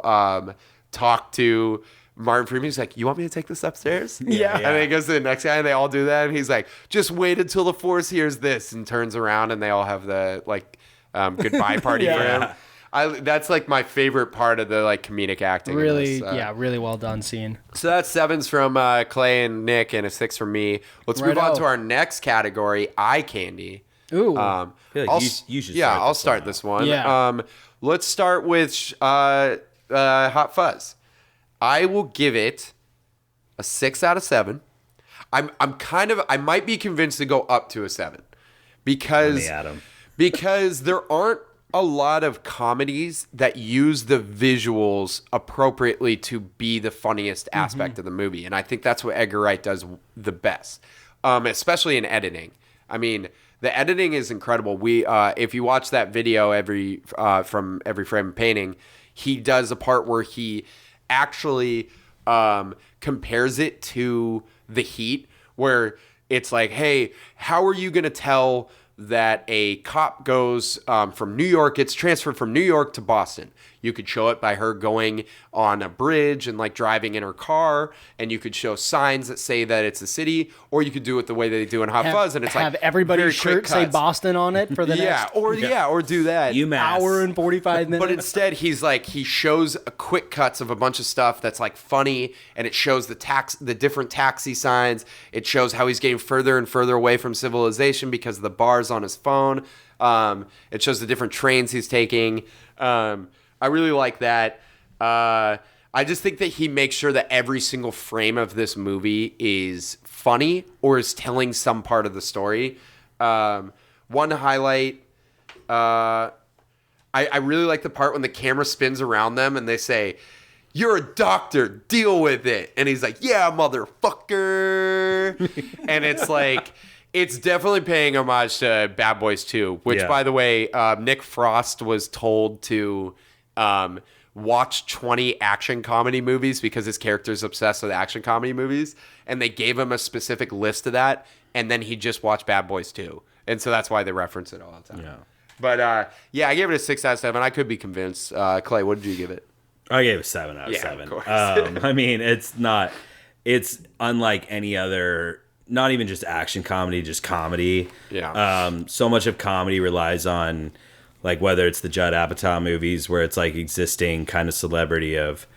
talk to Martin Freeman. He's like, "You want me to take this upstairs?" Yeah. And then he goes to the next guy, and they all do that. And he's like, "Just wait until the force hears this," and turns around, and they all have the like goodbye party for him. That's like my favorite part of the like comedic acting. in Really, this. yeah, really well done scene. So that's 7s from Clay and Nick, and a 6 from me. Let's move on Righto. to our next category, eye candy. Ooh. I feel like I'll you should yeah, start I'll this start one this one. Yeah. Let's start with Hot Fuzz. I will give it a 6 out of 7. I might be convinced to go up to a 7 because Adam. because there aren't a lot of comedies that use the visuals appropriately to be the funniest aspect of the movie, and I think that's what Edgar Wright does the best, especially in editing. I mean, the editing is incredible. If you watch that video from Every Frame Painting, he does a part where he actually compares it to The Heat, where it's like, hey, how are you going to tell that a cop goes from New York, gets transferred from New York to Boston. You could show it by her going on a bridge and like driving in her car, and you could show signs that say that it's a city, or you could do it the way they do in Hot Fuzz, and it's have like everybody's very shirt quick say cuts. Boston on it for the next or do that. hour and 45 minutes. But instead, he shows a quick cuts of a bunch of stuff that's like funny, and it shows the different taxi signs. It shows how he's getting further and further away from civilization because of the bars on his phone. It shows the different trains he's taking. I really like that. I just think that he makes sure that every single frame of this movie is funny or is telling some part of the story. One highlight, I really like the part when the camera spins around them and they say, "You're a doctor, deal with it." And he's like, "Yeah, motherfucker." And it's like, it's definitely paying homage to Bad Boys 2, which, by the way, Nick Frost was told to watch 20 action comedy movies because his character's obsessed with action comedy movies, and they gave him a specific list of that, and then he just watched Bad Boys 2. And so that's why they reference it all the time. Yeah. But I gave it a 6 out of 7. I could be convinced. Clay, what did you give it? I gave it 7 out of 7. Of course. I mean, it's unlike any other, not even just action comedy, just comedy. Yeah. So much of comedy relies on, like, whether it's the Judd Apatow movies where it's like existing kind of celebrity of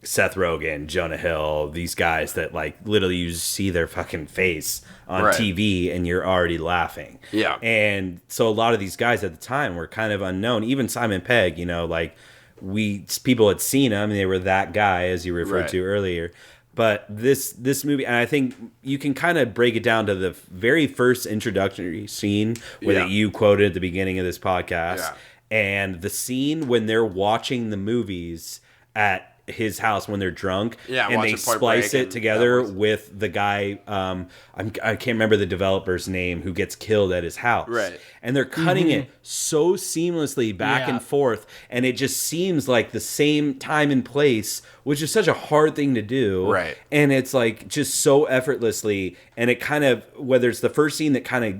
Seth Rogen, Jonah Hill, these guys that like literally you see their fucking face on TV and you're already laughing. Yeah. And so a lot of these guys at the time were kind of unknown. Even Simon Pegg, like people had seen him and they were that guy, as you referred to earlier. But this movie, and I think you can kind of break it down to the very first introductory scene that you quoted at the beginning of this podcast, and the scene when they're watching the movies at his house when they're drunk, and they splice it together with the guy. I can't remember the developer's name who gets killed at his house, and they're cutting it so seamlessly back and forth, and it just seems like the same time and place, which is such a hard thing to do, and it's like just so effortlessly, and it kind of, whether it's the first scene that kind of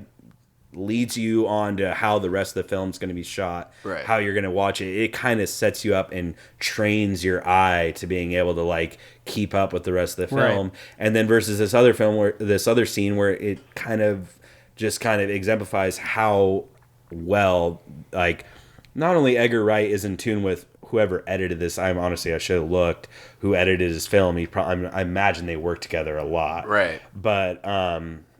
leads you on to how the rest of the film's going to be shot, how you're going to watch it. It kind of sets you up and trains your eye to being able to like keep up with the rest of the film. And then versus this other film where this other scene where it kind of exemplifies how well, like, not only Edgar Wright is in tune with whoever edited this. I should have looked who edited his film. I imagine they worked together a lot. But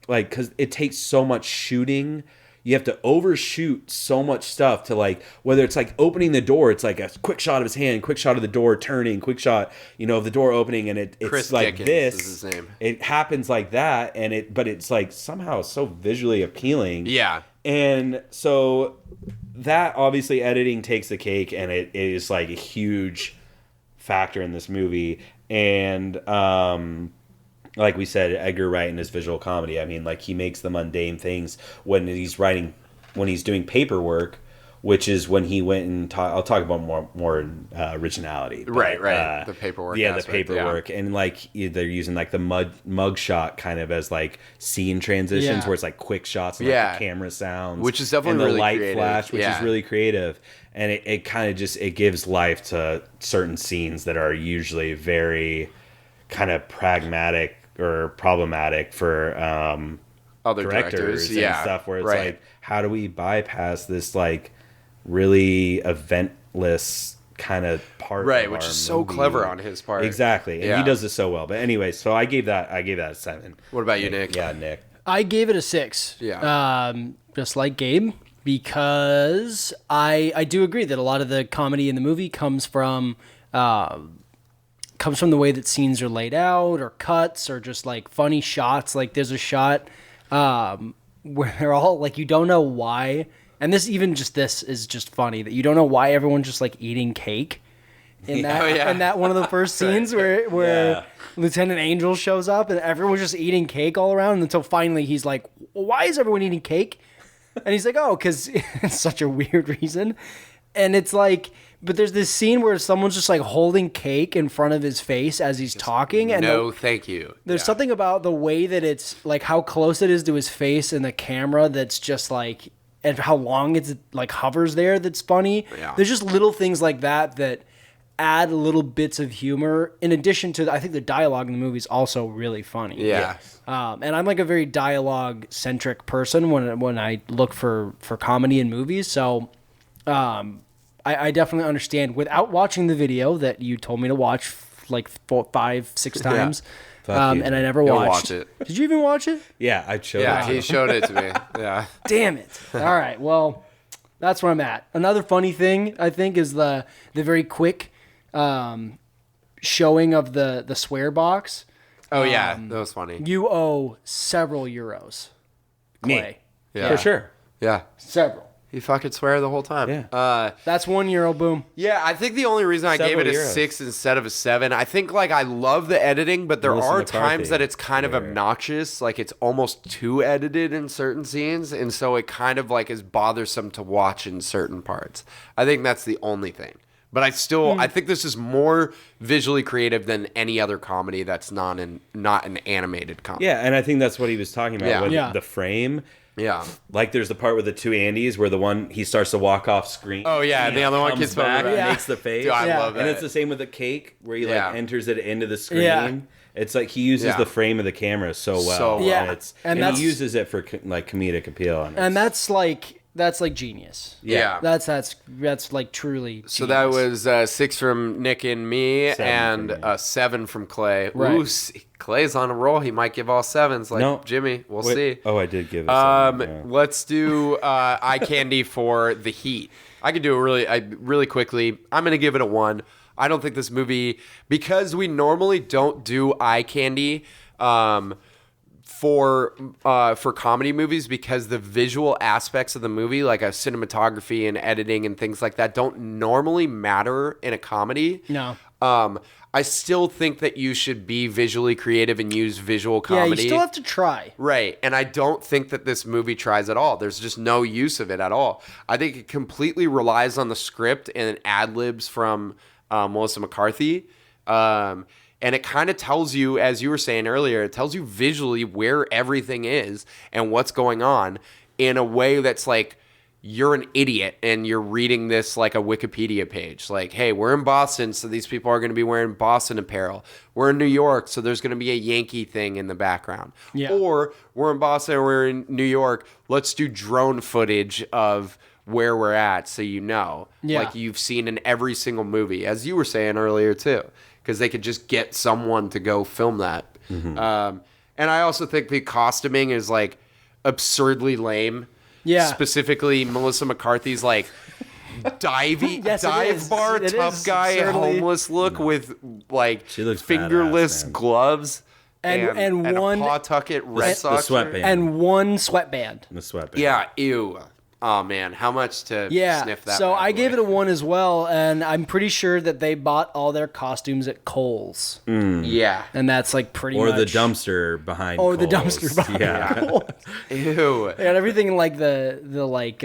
like, because it takes so much shooting, you have to overshoot so much stuff to, like, whether it's like opening the door, it's like a quick shot of his hand, quick shot of the door turning, quick shot, of the door opening, and it's Chris like Dickens this. Is his name. It happens like that, but it's like somehow so visually appealing. Yeah. And so that obviously editing takes the cake, and it is like a huge factor in this movie. And like we said, Edgar Wright and his visual comedy, I mean, like, he makes the mundane things when he's doing paperwork, which is when he went and I'll talk about more originality. But, the paperwork. Yeah, aspect, the paperwork. And like they're using like the mug shot kind of as like scene transitions where it's like quick shots and like the camera sounds. Which is definitely and the really light creative. flash, which is really creative. And it kind of just, it gives life to certain scenes that are usually very kind of pragmatic or problematic for other directors and stuff, where it's like, how do we bypass this like really eventless kind of part of which our is so movie? clever on his part. Exactly. And he does this so well. But anyway, so I gave that a 7. What about you, Nick? Yeah, Nick. I gave it a 6. Just like Gabe, because I do agree that a lot of the comedy in the movie comes from the way that scenes are laid out, or cuts, or just like funny shots. Like, there's a shot where they're all like, you don't know why, and this is just funny that you don't know why everyone's just like eating cake in that one of the first scenes where Lieutenant Angel shows up and everyone's just eating cake all around, until finally he's like, why is everyone eating cake? And he's like, oh, because it's such a weird reason. And it's like, But there's this scene where someone's just like holding cake in front of his face as he's talking, and No, thank you. there's something about the way that it's like how close it is to his face in the camera that's just like, and how long it's like hovers there that's funny. Yeah. There's just little things like that add little bits of humor in addition to, I think the dialogue in the movie is also really funny. Yeah. And I'm like a very dialogue centric person when I look for comedy in movies. So I definitely understand without watching the video that you told me to watch like 4, 5, 6 times. Fuck you. And I never You'll watched watch it. Did you even watch it? Yeah, I showed Yeah, it. he showed it to me. Yeah. Damn it. All right. Well, that's where I'm at. Another funny thing I think is the very quick showing of the swear box. Oh yeah, that was funny. You owe several euros, Clay. Yeah. For sure. Yeah. Several. He fucking swear the whole time. Yeah. That's €1. Boom. Yeah, I think the only reason I gave it a Several euros. 6 instead of a 7, I think like I love the editing, but there Melissa are McCarthy times that it's kind of there. obnoxious, like it's almost too edited in certain scenes, and so it kind of like is bothersome to watch in certain parts. I think that's the only thing. But I still, I think this is more visually creative than any other comedy that's not an animated comedy. Yeah, and I think that's what he was talking about. Yeah. With Yeah. the frame. Yeah. Like there's the part with the two Andys where the one he starts to walk off screen. Oh, yeah, and the other one comes gets back back. and makes the face. Dude, I Yeah. love that. And it's the same with the cake where he Yeah. like enters it into the screen. Yeah. It's like he uses Yeah. the frame of the camera so well. So well. Yeah. And, And and that's- he uses it for like comedic appeal. And that's like genius. Yeah. That's like truly. So that genius. was 6 from Nick and me, 7 and from me. 7 from Clay. Right. Ooh, Clay's on a roll. He might give all 7s, like No. Jimmy. We'll Wait, see. Oh, I did give it. Yeah. Let's do eye candy for the Heat. I could do it really quickly. I'm gonna give it a 1. I don't think this movie, because we normally don't do eye candy for comedy movies, because the visual aspects of the movie, like a cinematography and editing and things like that, don't normally matter in a comedy. No. I still think that you should be visually creative and use visual Yeah, comedy. you still have to try. Right. And I don't think that this movie tries at all. There's just no use of it at all. I think it completely relies on the script and ad-libs from Melissa McCarthy. And it kind of tells you, as you were saying earlier, it tells you visually where everything is and what's going on in a way that's like, you're an idiot and you're reading this like a Wikipedia page. Like, hey, we're in Boston, so these people are going to be wearing Boston apparel. We're in New York, so there's going to be a Yankee thing in the background. Yeah. Or we're in Boston or we're in New York. Let's do drone footage of where we're at so you know. Yeah. Like you've seen in every single movie, as you were saying earlier too. Because they could just get someone to go film that. And I also think the costuming is like absurdly lame. Yeah. Specifically, Melissa McCarthy's like Yes, it dive is. bar It tough is guy certainly- homeless look with like She looks fingerless badass, man. gloves And a one- Pawtucket Red the Sox sweatband. shirt. And one sweatband. The sweatband. Yeah, ew. Oh man, how much to Yeah. sniff that? So bad I boy? gave it a 1 as well, and I'm pretty sure that they bought all their costumes at Kohl's, Yeah. and that's like pretty Or much. the dumpster behind. Or the Kohl's. dumpster behind Yeah. Kohl's. Ew. They got everything like the like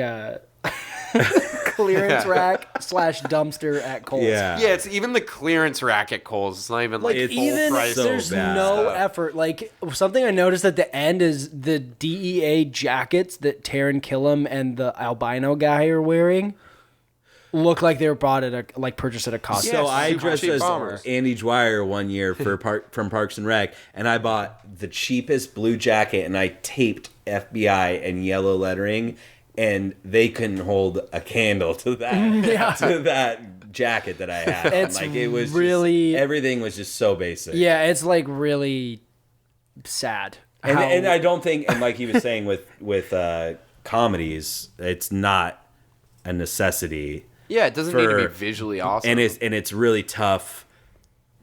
clearance rack / dumpster at Kohl's. Yeah. Yeah, it's even the clearance rack at Kohl's. It's not even like It's Even full price. so there's bad. no effort. Like something I noticed at the end is the DEA jackets that Taron Killam and the albino guy are wearing look like they were bought at a purchased at a costume. So Yes, I super dressed cheap as bombers. Andy Dwyer one year for from Parks and Rec, and I bought the cheapest blue jacket, and I taped FBI and yellow lettering, and they couldn't hold a candle to that to that jacket that I had. It's like it was really- just, everything was just so basic. Yeah, it's like really sad. and, how- and I don't think, and like he was saying with comedies, it's not a necessity. Yeah, it doesn't need to be for- visually awesome. And it's really tough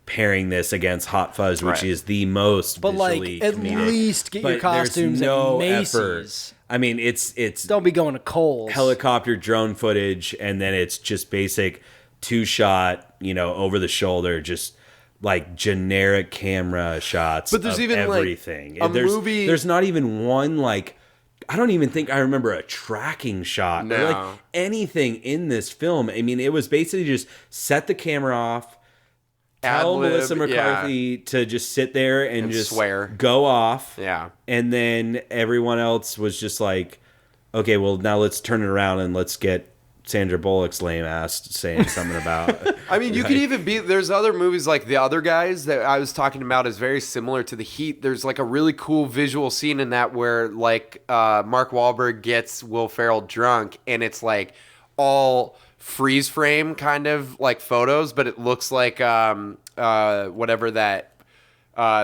pairing this against Hot Fuzz, which Right. is the most But, like, visually at comedic. least get your But there's costumes at no Macy's. effort. I mean, it's don't be going to Kohl's. helicopter drone footage, and then it's just basic 2-shot, over the shoulder, just like generic camera shots. But there's of even, like, everything. a there's, movie- There's not even one like. I don't even think I remember a tracking shot or like anything in this film. I mean, it was basically just set the camera off, tell Ad-lib, Melissa McCarthy to just sit there and just swear, go off. Yeah. And then everyone else was just like, okay, well, now let's turn it around and let's get Sandra Bullock's lame ass saying something about. I mean, you could even be. There's other movies like The Other Guys that I was talking about is very similar to The Heat. There's like a really cool visual scene in that where like Mark Wahlberg gets Will Ferrell drunk, and it's like all freeze frame kind of like photos, but it looks like whatever that.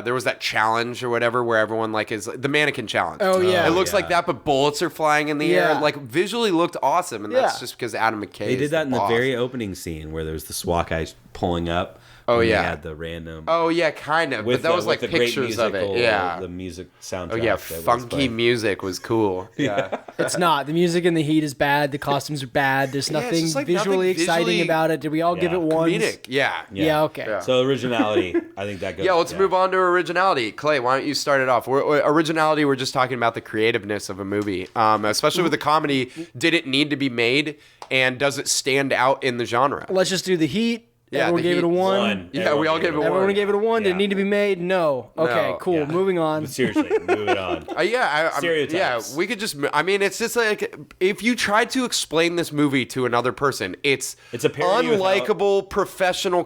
There was that challenge or whatever where everyone like is the mannequin challenge. Oh yeah, it looks like that, but bullets are flying in the air. Like visually looked awesome, and that's just because Adam McKay. They did that in the boss. very opening scene where there was the SWAT guys pulling up. Oh and yeah, they had the random. Oh yeah, kind of. But that was like with the great pictures of it. Yeah, the music soundtrack. Oh yeah, funky music was cool. Yeah, it's not. The music in The Heat is bad. The costumes are bad. There's nothing just, like, visually nothing exciting about it. Did we all give it one? comedic. Yeah. Okay. So originality, I think that goes. Yeah, let's move on to originality. Clay, why don't you start it off? Originality, we're just talking about the creativeness of a movie, especially with a comedy. Did it need to be made, and does it stand out in the genre? Let's just do The Heat. Yeah, Everyone The gave it a Heat. 1. Yeah, we all gave it a 1. Everyone gave it a 1. Did it need to be made? No. Okay, No. cool. Yeah. Moving on. But seriously, move it on. Stereotypes. We could just. I mean, it's just like if you tried to explain this movie to another person, it's a parody unlikable professional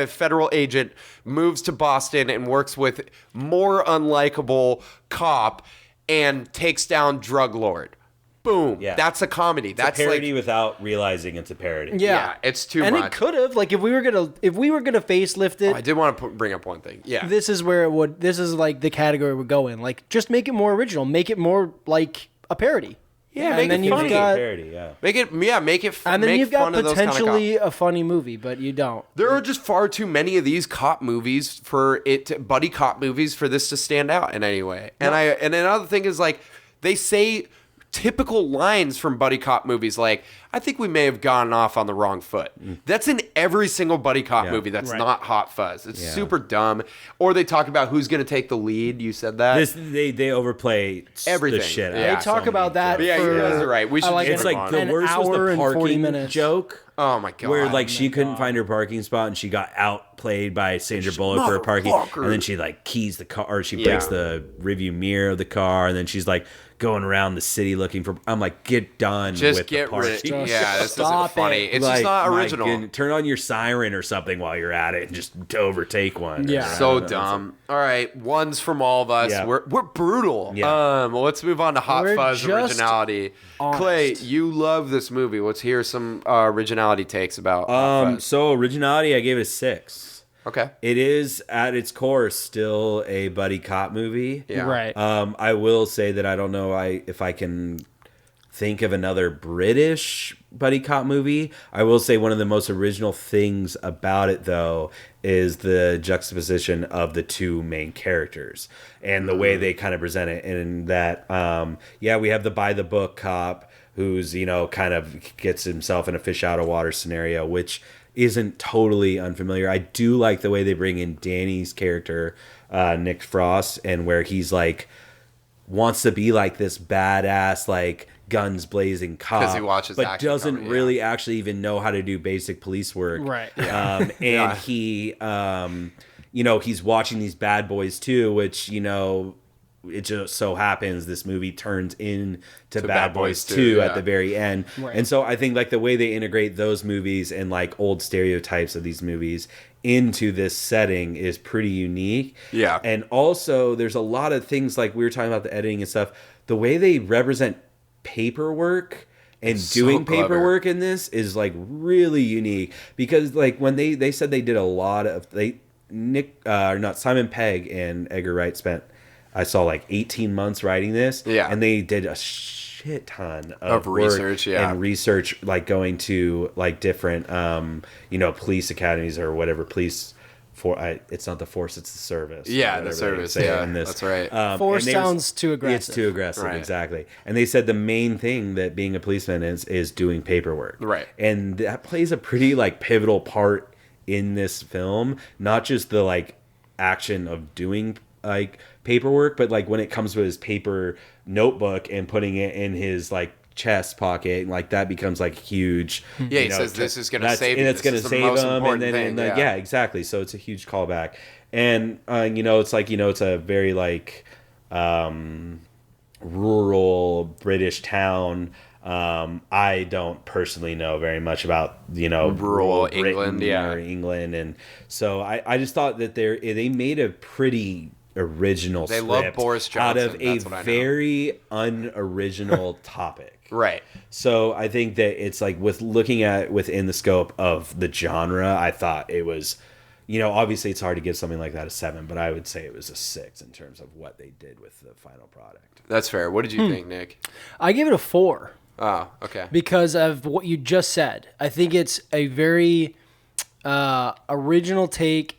federal agent moves to Boston and works with more unlikable cop and takes down drug lord. Boom. Yeah. That's a comedy. It's That's a parody like, without realizing it's a parody. Yeah, it's too and much. it could have, like, if we were gonna facelift it. I did want to bring up one thing. Yeah. This is where it would. This is like the category would go in. Like, just make it more original. Make it more like a parody. Yeah, and then it you've funny. got, Parody, yeah. Make it. and then make you've got fun of those kind of potentially cops. a funny movie, but you don't. There are just far too many of these cop movies buddy cop movies for this to stand out in any way. And and another thing is like they say typical lines from buddy cop movies like, I think we may have gone off on the wrong foot. That's in every single buddy cop movie that's not Hot Fuzz. It's super dumb. Or they talk about who's going to take the lead. You said that. They overplay everything. The shit. Yeah. They talk about that. But yeah, for, you guys are right. We should like It's move like on. the an worst was hour the and 40 parking minutes. joke. Oh my god! Where like she couldn't find her parking spot and she got outplayed by Sandra Bullock for her parking, motherfucker. and then she like keys the car or she breaks the rearview mirror of the car, and then she's like going around the city looking for. I'm like, get done. Just with get the parking. rid. Yeah, this isn't Stop funny. it. It's Like, just not my original. goodness, turn on your siren or something while you're at it and just to overtake one. Yeah. I So don't know. dumb. All right, ones from all of us. Yeah. We're brutal. Yeah. Well, let's move on to Hot We're Fuzz just originality. honest. Clay, you love this movie. Let's hear some originality takes about Hot Fuzz. So originality, I gave it a 6. Okay. It is at its core still a buddy cop movie. Yeah. Right. I will say that I don't know if I can think of another British buddy cop movie. I will say one of the most original things about it, though, is the juxtaposition of the two main characters and the way they kind of present it. And that, we have the by the book cop who's, kind of gets himself in a fish out of water scenario, which isn't totally unfamiliar. I do like the way they bring in Danny's character, Nick Frost, and where he's like wants to be like this badass, like guns blazing cop, 'Cause he watches but action doesn't comedy, really actually even know how to do basic police work. Right. And he, he's watching these Bad Boys too, which it just so happens this movie turns into Bad Boys 2 at the very end. Right. And so I think like the way they integrate those movies and like old stereotypes of these movies into this setting is pretty unique. Yeah. And also there's a lot of things like we were talking about the editing and stuff. The way they represent paperwork and doing clever. paperwork in this is like really unique because like when they said they did a lot of Simon Pegg and Edgar Wright spent I saw like 18 months writing this. Yeah. And they did a shit ton of work research, and research, like going to like different, police academies or whatever it's not the force, it's the service. Yeah, or the whatever they service. say Yeah, in this. that's right. Force and they were- sounds too aggressive. It's too aggressive, Right. exactly. And they said the main thing that being a policeman is doing paperwork. Right. And that plays a pretty like pivotal part in this film, not just the like action of doing like paperwork, but like when it comes to his paper notebook and putting it in his like chest pocket, and like that becomes like huge. Yeah, he says this is going to save you. And it's going to save him, and then thing, yeah, exactly. So it's a huge callback, and it's like it's a very like rural British town. I don't personally know very much about rural England, or England, and so I just thought that they made a pretty original they script love Boris Johnson, out of a very unoriginal topic. Right. So I think that it's like looking at within the scope of the genre, I thought it was, obviously it's hard to give something like that a 7, but I would say it was a 6 in terms of what they did with the final product. That's fair. What did you think, Nick? I gave it a 4. Oh, okay. Because of what you just said. I think it's a very original take.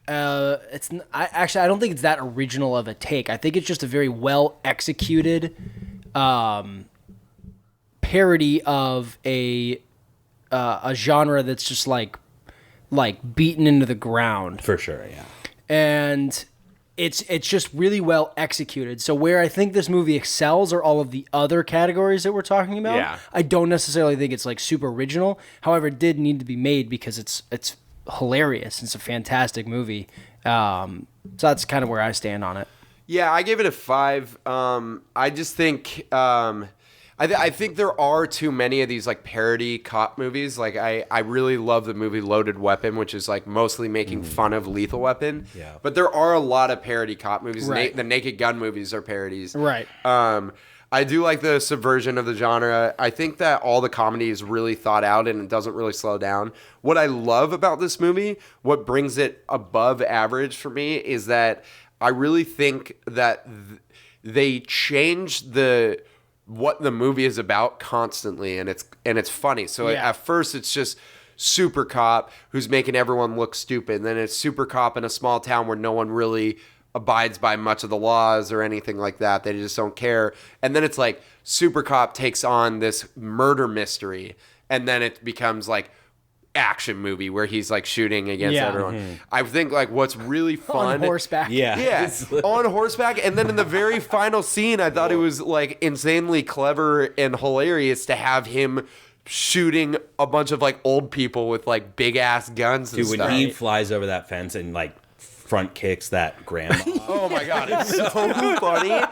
I don't think it's that original of a take. I think it's just a very well executed parody of a genre that's just like beaten into the ground. For sure, yeah. And it's just really well executed. So where I think this movie excels are all of the other categories that we're talking about. Yeah. I don't necessarily think it's like super original. However, it did need to be made because it's hilarious. It's a fantastic movie. So that's kind of where I stand on it. Yeah, I gave it a 5. I just think I think there are too many of these like parody cop movies. Like I really love the movie Loaded Weapon, which is like mostly making fun of Lethal Weapon. Yeah. But there are a lot of parody cop movies. Right. The Naked Gun movies are parodies. Right. I do like the subversion of the genre. I think that all the comedy is really thought out and it doesn't really slow down. What I love about this movie, what brings it above average for me, is that I really think that they change what the movie is about constantly, and it's funny. So Yeah. at first it's just super cop who's making everyone look stupid. And then it's super cop in a small town where no one really abides by much of the laws or anything like that. They just don't care. And then it's like super cop takes on this murder mystery, and then it becomes like action movie where he's like shooting against everyone. I think like what's really fun On horseback. yeah, on horseback. And then in the very final scene, I thought it was like insanely clever and hilarious to have him shooting a bunch of like old people with like big ass guns and Dude, stuff. when he flies over that fence and like front kicks that grandma. Oh my god, it's so funny.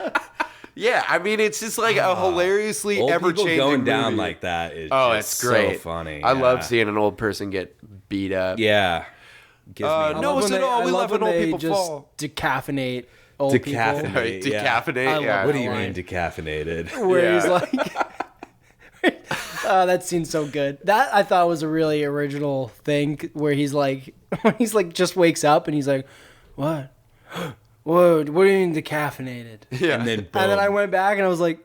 Yeah, I mean, it's just like a hilariously Old ever-changing people going down movie. like that is It's just great. so funny. I Yeah. love seeing an old person get beat up. Yeah. Gives me No, love it's when at all. I We love love when when old they people just fall. decaffeinate old Decaffeinate. people. Right, Yeah. decaffeinate. I love Yeah. What do you line. mean decaffeinated? Where he's Yeah. like, that scene's so good. That I thought was a really original thing where he's like, when he's like just wakes up and he's like, what? What do you mean decaffeinated? Yeah. And then And then I boom. went back and I was like,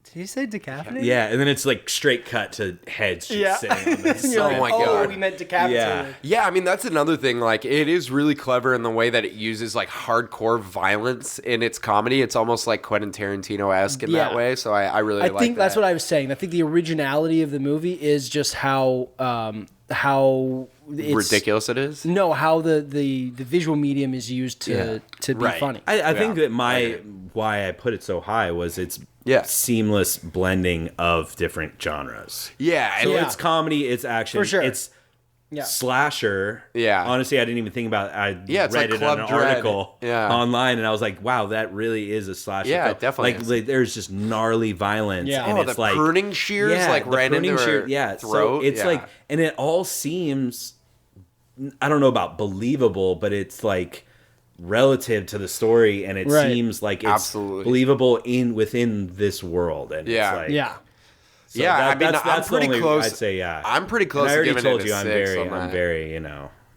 did he say decaffeinated? Yeah, and then it's like straight cut to heads just Yeah. sitting on this. And you're Oh like, my oh, God. we meant decapitated. Yeah. Yeah, I mean, that's another thing. Like, it is really clever in the way that it uses, like, hardcore violence in its comedy. It's almost, like, Quentin Tarantino-esque in that Yeah. way. So I really like that. I think that's what I was saying. I think the originality of the movie is just how it's, ridiculous it is. No, how the visual medium is used to be Right. funny. I think that why I put it so high was its seamless blending of different genres. Yeah. And So Yeah. it's comedy, it's action, For sure. it's Yeah. slasher. Yeah. Honestly, I didn't even think about it. I it's read like it on Club an Dread. article Yeah. online, and I was like, wow, that really is a slasher. Yeah, film. it definitely is. Like, there's just gnarly violence. Yeah. And Oh, it's the like pruning shears, like, the right into pruning her So throat. it's Yeah. like, and it all seems, I don't know about believable, but it's like relative to the story, and it Right. seems like it's Absolutely. believable within this world. And Yeah. it's like, Yeah. so Yeah, that- I mean, that's I'm the pretty only- close. I'd say, yeah. I'm pretty close And I to already giving told it a you 6 on I'm that. very,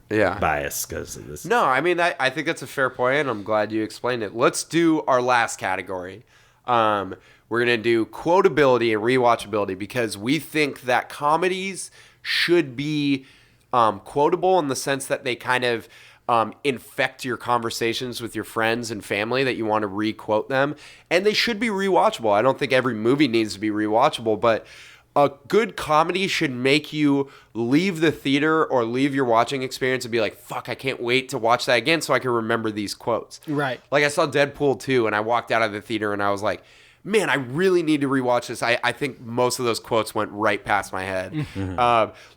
Yeah. biased because of this. No, I mean, I think that's a fair point, and I'm glad you explained it. Let's do our last category. We're going to do quotability and rewatchability because we think that comedies should be quotable in the sense that they kind of infect your conversations with your friends and family, that you want to re-quote them. And they should be rewatchable. I don't think every movie needs to be rewatchable, but a good comedy should make you leave the theater or leave your watching experience and be like, fuck, I can't wait to watch that again so I can remember these quotes. Right. Like I saw Deadpool 2 and I walked out of the theater and I was like, man, I really need to rewatch this. I think most of those quotes went right past my head.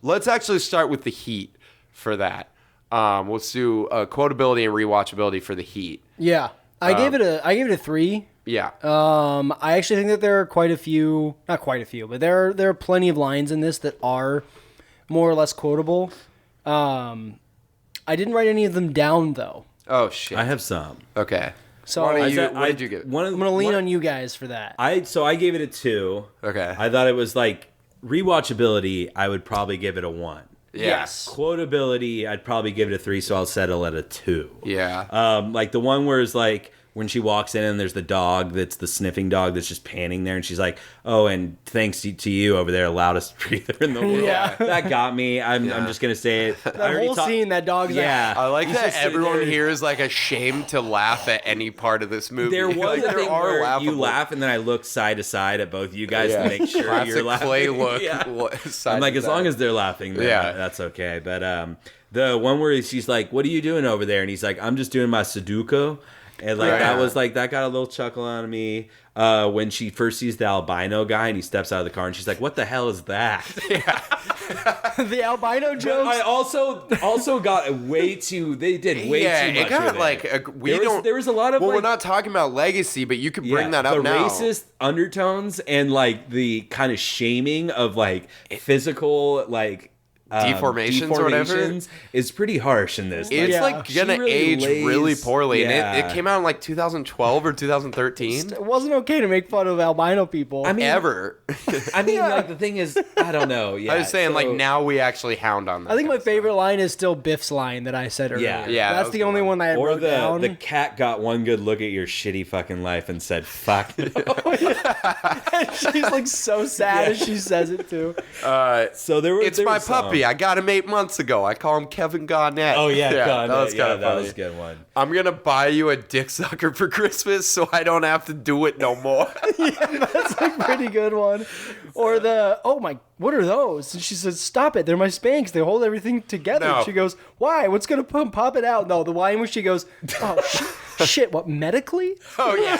Let's actually start with The Heat for that. Let's do quotability and rewatchability for The Heat. Yeah. I gave it a 3. Yeah. I actually think that there are quite a few, not quite a few, but there are plenty of lines in this that are more or less quotable. I didn't write any of them down though. Oh shit. I have some. Okay. So What I'm did you get? going to lean on you guys for that. I gave it a 2. Okay. I thought it was like rewatchability. I would probably give it a 1. Yes. Quotability, I'd probably give it a 3, so I'll settle at a 2. Yeah. Like the one where it's like when she walks in and there's the dog that's the sniffing dog that's just panning there, and she's like, "Oh, and thanks to you over there, loudest breather in the world." Yeah. That got me. I'm just gonna say it. That whole scene, that dog's Yeah, I like he's that just sitting everyone there. here is like ashamed to laugh at any part of this movie. There was like, a thing where laughable. you laugh, and then I look side to side at both you guys to make sure Classic you're laughing. Clay look. Yeah. Side I'm like, to as side. long as they're laughing, then that's okay. But the one where she's like, "What are you doing over there?" and he's like, "I'm just doing my Sudoku." And like that was like that got a little chuckle out of me when she first sees the albino guy and he steps out of the car and she's like, "What the hell is that?" The albino jokes. I also got way too. They did way too much. It got with it. like there was a lot of. Well, like, we're not talking about legacy, but you could bring that up the now. racist undertones and like the kind of shaming of like physical like. Deformations or whatever is pretty harsh in this. It's Like, like she gonna really age lays- really poorly, and Yeah. it came out in like 2012 or 2013. It wasn't okay to make fun of albino people. I mean, Ever. I mean, like the thing is, I don't know. Yeah, I was saying, like, so- now we actually hound on that. I think my kind of stuff. favorite line is still Biff's line that I said earlier. Yeah, that That's was the a good only one. one I Or wrote down. the cat got one good look at your shitty fucking life and said, "Fuck." She's like so sad as she says it too. So there were. It's there my was some. puppy. I got him 8 months ago. I call him Kevin Garnett. Oh yeah, that was kind of that funny. was a good one. I'm gonna buy you a dick sucker for Christmas, so I don't have to do it no more. That's a pretty good one. Or the, oh my, what are those? And she says, "Stop it. They're my Spanx. They hold everything together." No. She goes, "Why? What's going to pop it out?" No, the line where she goes, "Oh, shit, what, medically?" Oh yeah.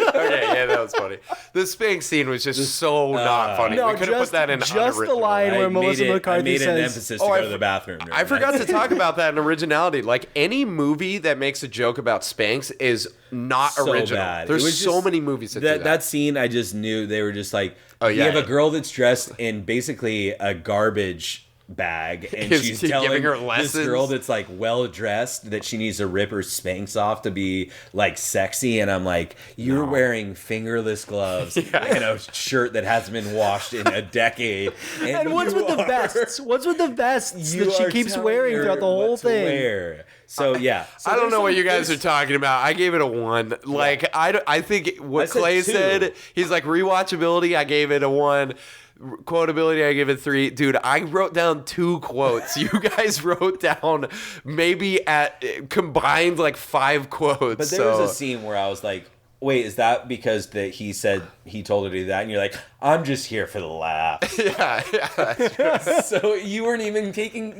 Okay, yeah, that was funny. The Spanx scene was just so not funny. No, we could have just- put that in just the unoriginal. line I where Melissa made McCarthy I made an says- emphasis to Oh, go I to the bathroom. I forgot to talk about that in originality. Like any movie that makes a joke about Spanx is not So original. bad. There's It was so just- many movies that do that. That scene, I just knew they were just like, Oh, you yeah. have a girl that's dressed in basically a garbage bag, and Is she's he telling giving her this lessons? girl that's like well dressed that she needs to rip her Spanx off to be like sexy, and I'm like, you're wearing fingerless gloves and a shirt that hasn't been washed in a decade. And what's you with the are- vests? What's with the vests you that she are keeps telling wearing her throughout the whole what to thing? wear. So yeah, so I don't there's know what some- you guys are there's- talking about. I gave it a 1. Like I think what I said Clay 2. said. He's like rewatchability. I gave it a 1. Quotability, I gave it 3. Dude, I wrote down 2 quotes. You guys wrote down maybe at combined like 5 quotes. But there was a scene where I was like, wait, is that because that he said he told her to do that? And you're like, I'm just here for the laugh. yeah, that's true. So you weren't even taking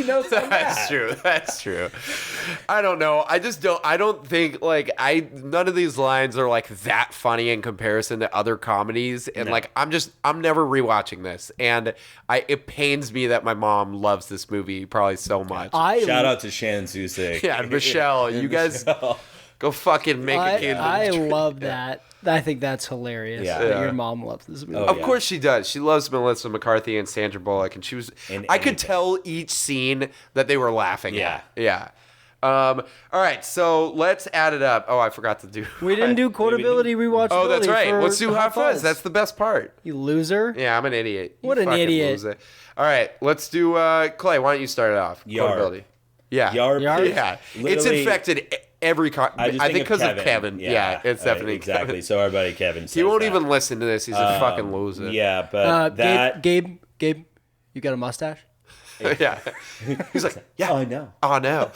notes on That's that. true. That's true. I don't know. I don't think like none of these lines are like that funny in comparison to other comedies. And like I'm never rewatching this. And it pains me that my mom loves this movie probably so much. Shout out to Shannon Zusik. Yeah, Michelle, you guys go fucking make a kid. I love that. I think that's hilarious. Yeah. that Yeah. Your mom loves this movie. Oh, Of yeah. course she does. She loves Melissa McCarthy and Sandra Bullock, and she was. In I could anything. tell each scene that they were laughing Yeah. at. Yeah. All right, so let's add it up. Oh, I forgot to do. We didn't do quotability, rewatchability. Oh, that's right. for Let's do Hot Fuzz. That's the best part. You loser. Yeah, I'm an idiot. You What an fucking idiot. loser. All right, let's do Clay. Why don't you start it off? Yarp. Quotability. Yeah. Yarp. Yarp? Yeah. It's Literally- infected every. I think because of Kevin. Yeah, it's definitely exactly. Kevin. So our buddy Kevin. He says won't that. even listen to this. He's a fucking loser. Yeah, but that. Gabe, you got a mustache? Yeah. He's like, yeah. I know. Oh no.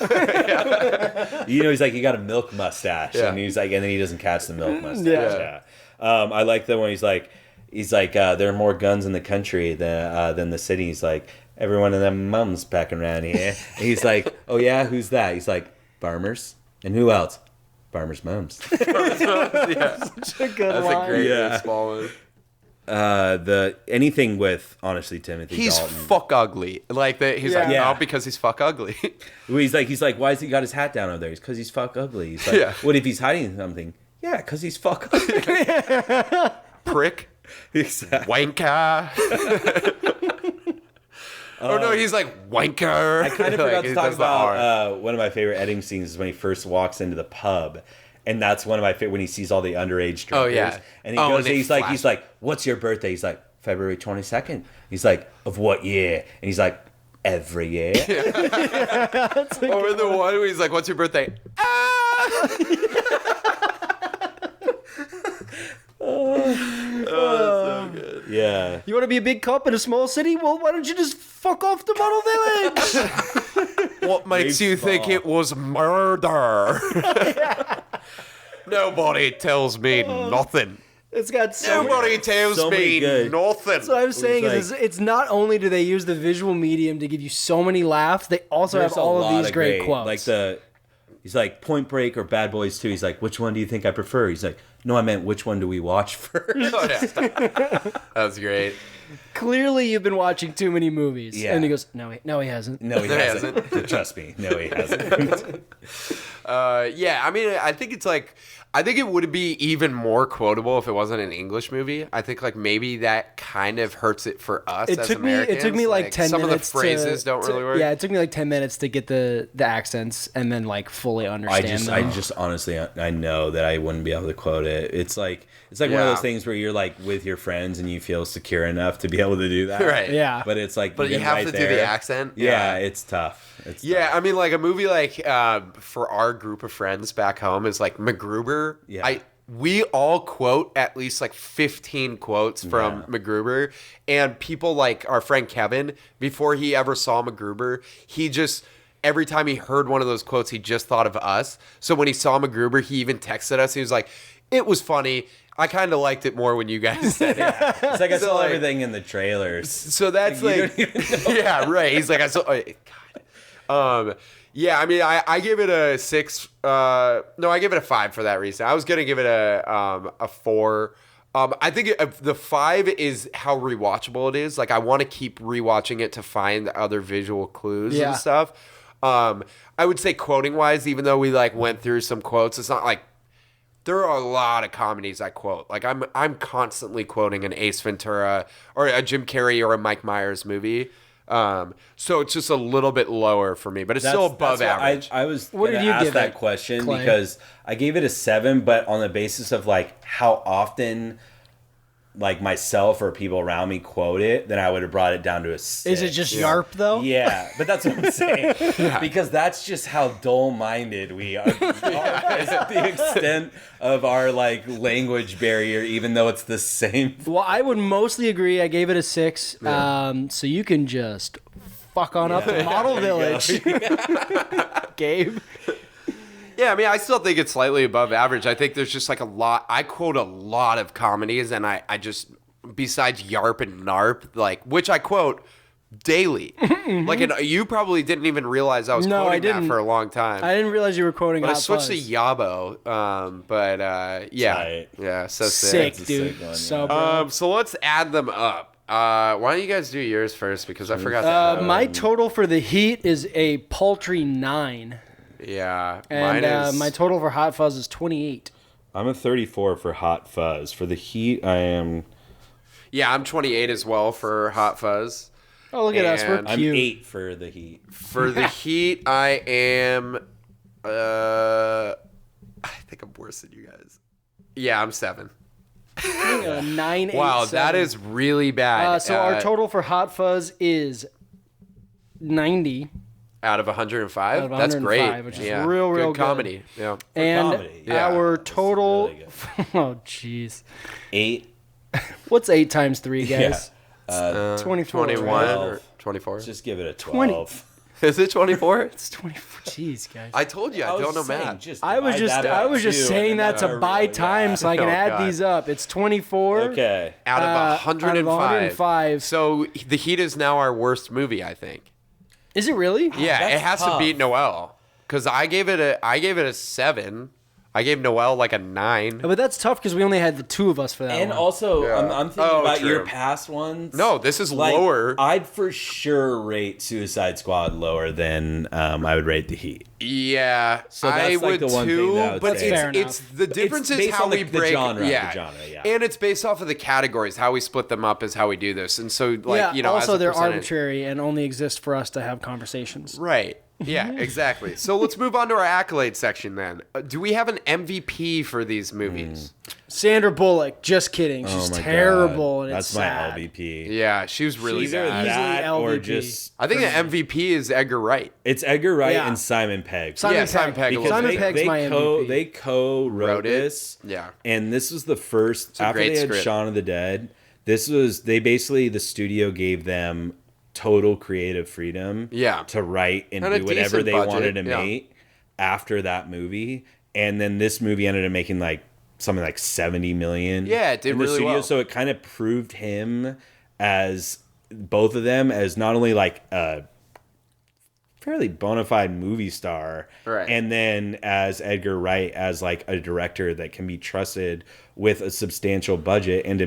You know, he's like, you got a milk mustache, Yeah. and he's like, and then he doesn't catch the milk mustache. Yeah. Yeah. I like the one he's like, he's like, there are more guns in the country than the city. He's like, every one of them mums packing around here. And he's like, oh yeah, who's that? He's like, farmers. And who else? Farmers' mums. Yeah. Such a good That's line. a great Yeah. small one. Anything with, honestly, Timothy He's Dalton. fuck ugly. Like that. He's like, Yeah. no, because he's fuck ugly. He's like, why has he got his hat down over there? It's because he's fuck ugly. He's like, Yeah. what if he's hiding something? Yeah, because he's fuck ugly. Prick. Exactly. Wanker. Oh no, he's like wanker. I kind of Like, forgot he to talk does the R. about one of my favorite editing scenes is when he first walks into the pub. And that's one of my favorite when he sees all the underage drinkers. Oh, yeah. And he Oh, goes, and it he's like, what's your birthday? He's like, February 22nd. He's like, of what year? And he's like, every year. Or the one where he's like, what's your birthday? Ah! Oh, that's so good. Yeah. You want to be a big cop in a small city? Well, why don't you just fuck off to Model Village? What makes you think it was murder? Nobody tells me nothing. It's got so Nobody tells so many me good- nothing. That's what I'm saying like- is it's not only do they use the visual medium to give you so many laughs, they also There's have a all lot of these great quotes. Like he's like, Point Break or Bad Boys 2. He's like, which one do you think I prefer? He's like, no, I meant which one do we watch first? Oh, yeah. That's great. Clearly, you've been watching too many movies. Yeah. And he goes, no, he hasn't. No, he No, he hasn't. Trust me. No, he hasn't. Yeah, I mean, I think it's like, I think it would be even more quotable if it wasn't an English movie. I think like maybe that kind of hurts it for us as Americans. It took me like 10 some minutes. Some of the phrases don't really work. Yeah, it took me like 10 minutes to get the accents and then like fully understand them. I just honestly, I know that I wouldn't be able to quote it. It's like one of those things where you're like with your friends and you feel secure enough to be able to do that. Right. Yeah. But it's like, But you then have right to do there- the accent. Yeah, it's tough. It's Yeah, tough. I mean, like a movie like for our group of friends back home is like MacGruber. Yeah. We all quote at least like 15 quotes from MacGruber, and people like our friend Kevin, before he ever saw MacGruber, he just every time he heard one of those quotes, he just thought of us. So when he saw MacGruber, he even texted us. He was like, "It was funny. I kind of liked it more when you guys said it." It's like I So, saw like- everything in the trailers. So that's You like, don't even know. yeah, right. He's like, I saw. God. Yeah, I mean, I give it a 6. No, I give it a 5 for that reason. I was gonna give it a 4. I think the 5 is how rewatchable it is. Like, I want to keep rewatching it to find other visual clues Yeah. and stuff. I would say quoting wise, even though we like went through some quotes, it's not like there are a lot of comedies I quote. Like I'm constantly quoting an Ace Ventura or a Jim Carrey or a Mike Myers movie. So it's just a little bit lower for me, but it's still above That's what average. I was What going did to you ask give that it, question Clay? because I gave it a 7, but on the basis of like how often like myself or people around me quote it, then I would have brought it down to a 6. Is it just YARP though? Yeah, but that's what I'm saying. Because that's just how dull-minded we are. Is the extent of our like language barrier, even though it's the same. Well, I would mostly agree. I gave it a 6. So you can just fuck on up to Model Village. Gabe. Yeah, I mean, I still think it's slightly above average. I think there's just like a lot. I quote a lot of comedies, and I just, besides YARP and NARP, like, which I quote daily. Like, and you probably didn't even realize I was No, I quoting didn't. that for a long time. I didn't realize you were quoting But I Hot switched Fuzz. to Yabo, yeah. Tight. Yeah, so Sick, sick. dude. sick one, So yeah. bro. So let's add them up. Why don't you guys do yours first? Because I forgot that. My total for the Heat is a paltry 9. Yeah, And mine is... my total for Hot Fuzz is 28. I'm a 34 for Hot Fuzz. For the Heat, I am... Yeah, I'm 28 as well for Hot Fuzz. Oh, look at us. We're And I'm cute. 8 for the Heat. For the Heat, I am... I think I'm worse than you guys. Yeah, I'm 7. 9, 8, Wow, 7. that is really bad. So our total for Hot Fuzz is 90. Out of 105? Out of That's 105, great. which is yeah. real good good. comedy. Yeah. And comedy, yeah. our That's total... really good. Oh, jeez. 8. What's 8 times 3, guys? Yeah. 24. 21 or 12. 24? Just give it a 12. Is it 24? It's 24. Jeez, guys. I told you I don't know math. I was just saying that to buy time so I can add these up. It's 24. Okay. Out of 105. Out of 105. So The Heat is now our worst movie, I think. Is it really? Yeah, that's it has tough. to beat Noelle because I gave it a 7. I gave Noelle like a 9. But that's tough because we only had the two of us for that And one. also, I'm thinking about true. your past ones. No, this is Like, lower. I'd for sure rate Suicide Squad lower than I would rate The Heat. Yeah, So that's I like would the one thing too. that I would But say. Fair it's enough. the difference It's is based how on we the break. genre, yeah. yeah. And it's based off of the categories. How we split them up is how we do this. And so, like, yeah, you know, also as a they're percentage. arbitrary and only exist for us to have conversations. Right. Yeah, exactly. So let's move on to our accolade section then. Do we have an MVP for these movies? Sandra Bullock, just kidding. She's Oh my terrible God. and it's That's sad. my LVP. Yeah, she was really Either bad. that Easily or LVP. just I think the MVP is Edgar Wright. it's Edgar Wright Yeah. and Simon Pegg. Simon Simon Pegg. Because Simon they, Pegg's they my MVP. They co-wrote Wrote it. this. Yeah. And this was the first a after great they had script. Shaun of the Dead. This was the studio gave them total creative freedom. Yeah. To write and And a do whatever decent they budget, wanted to yeah. make after that movie. And then this movie ended up making like something like 70 million. Yeah, it did in the really studio. well. So it kind of proved him as both of them as not only like a fairly bona fide movie star, Right. and then as Edgar Wright as like a director that can be trusted with a substantial budget and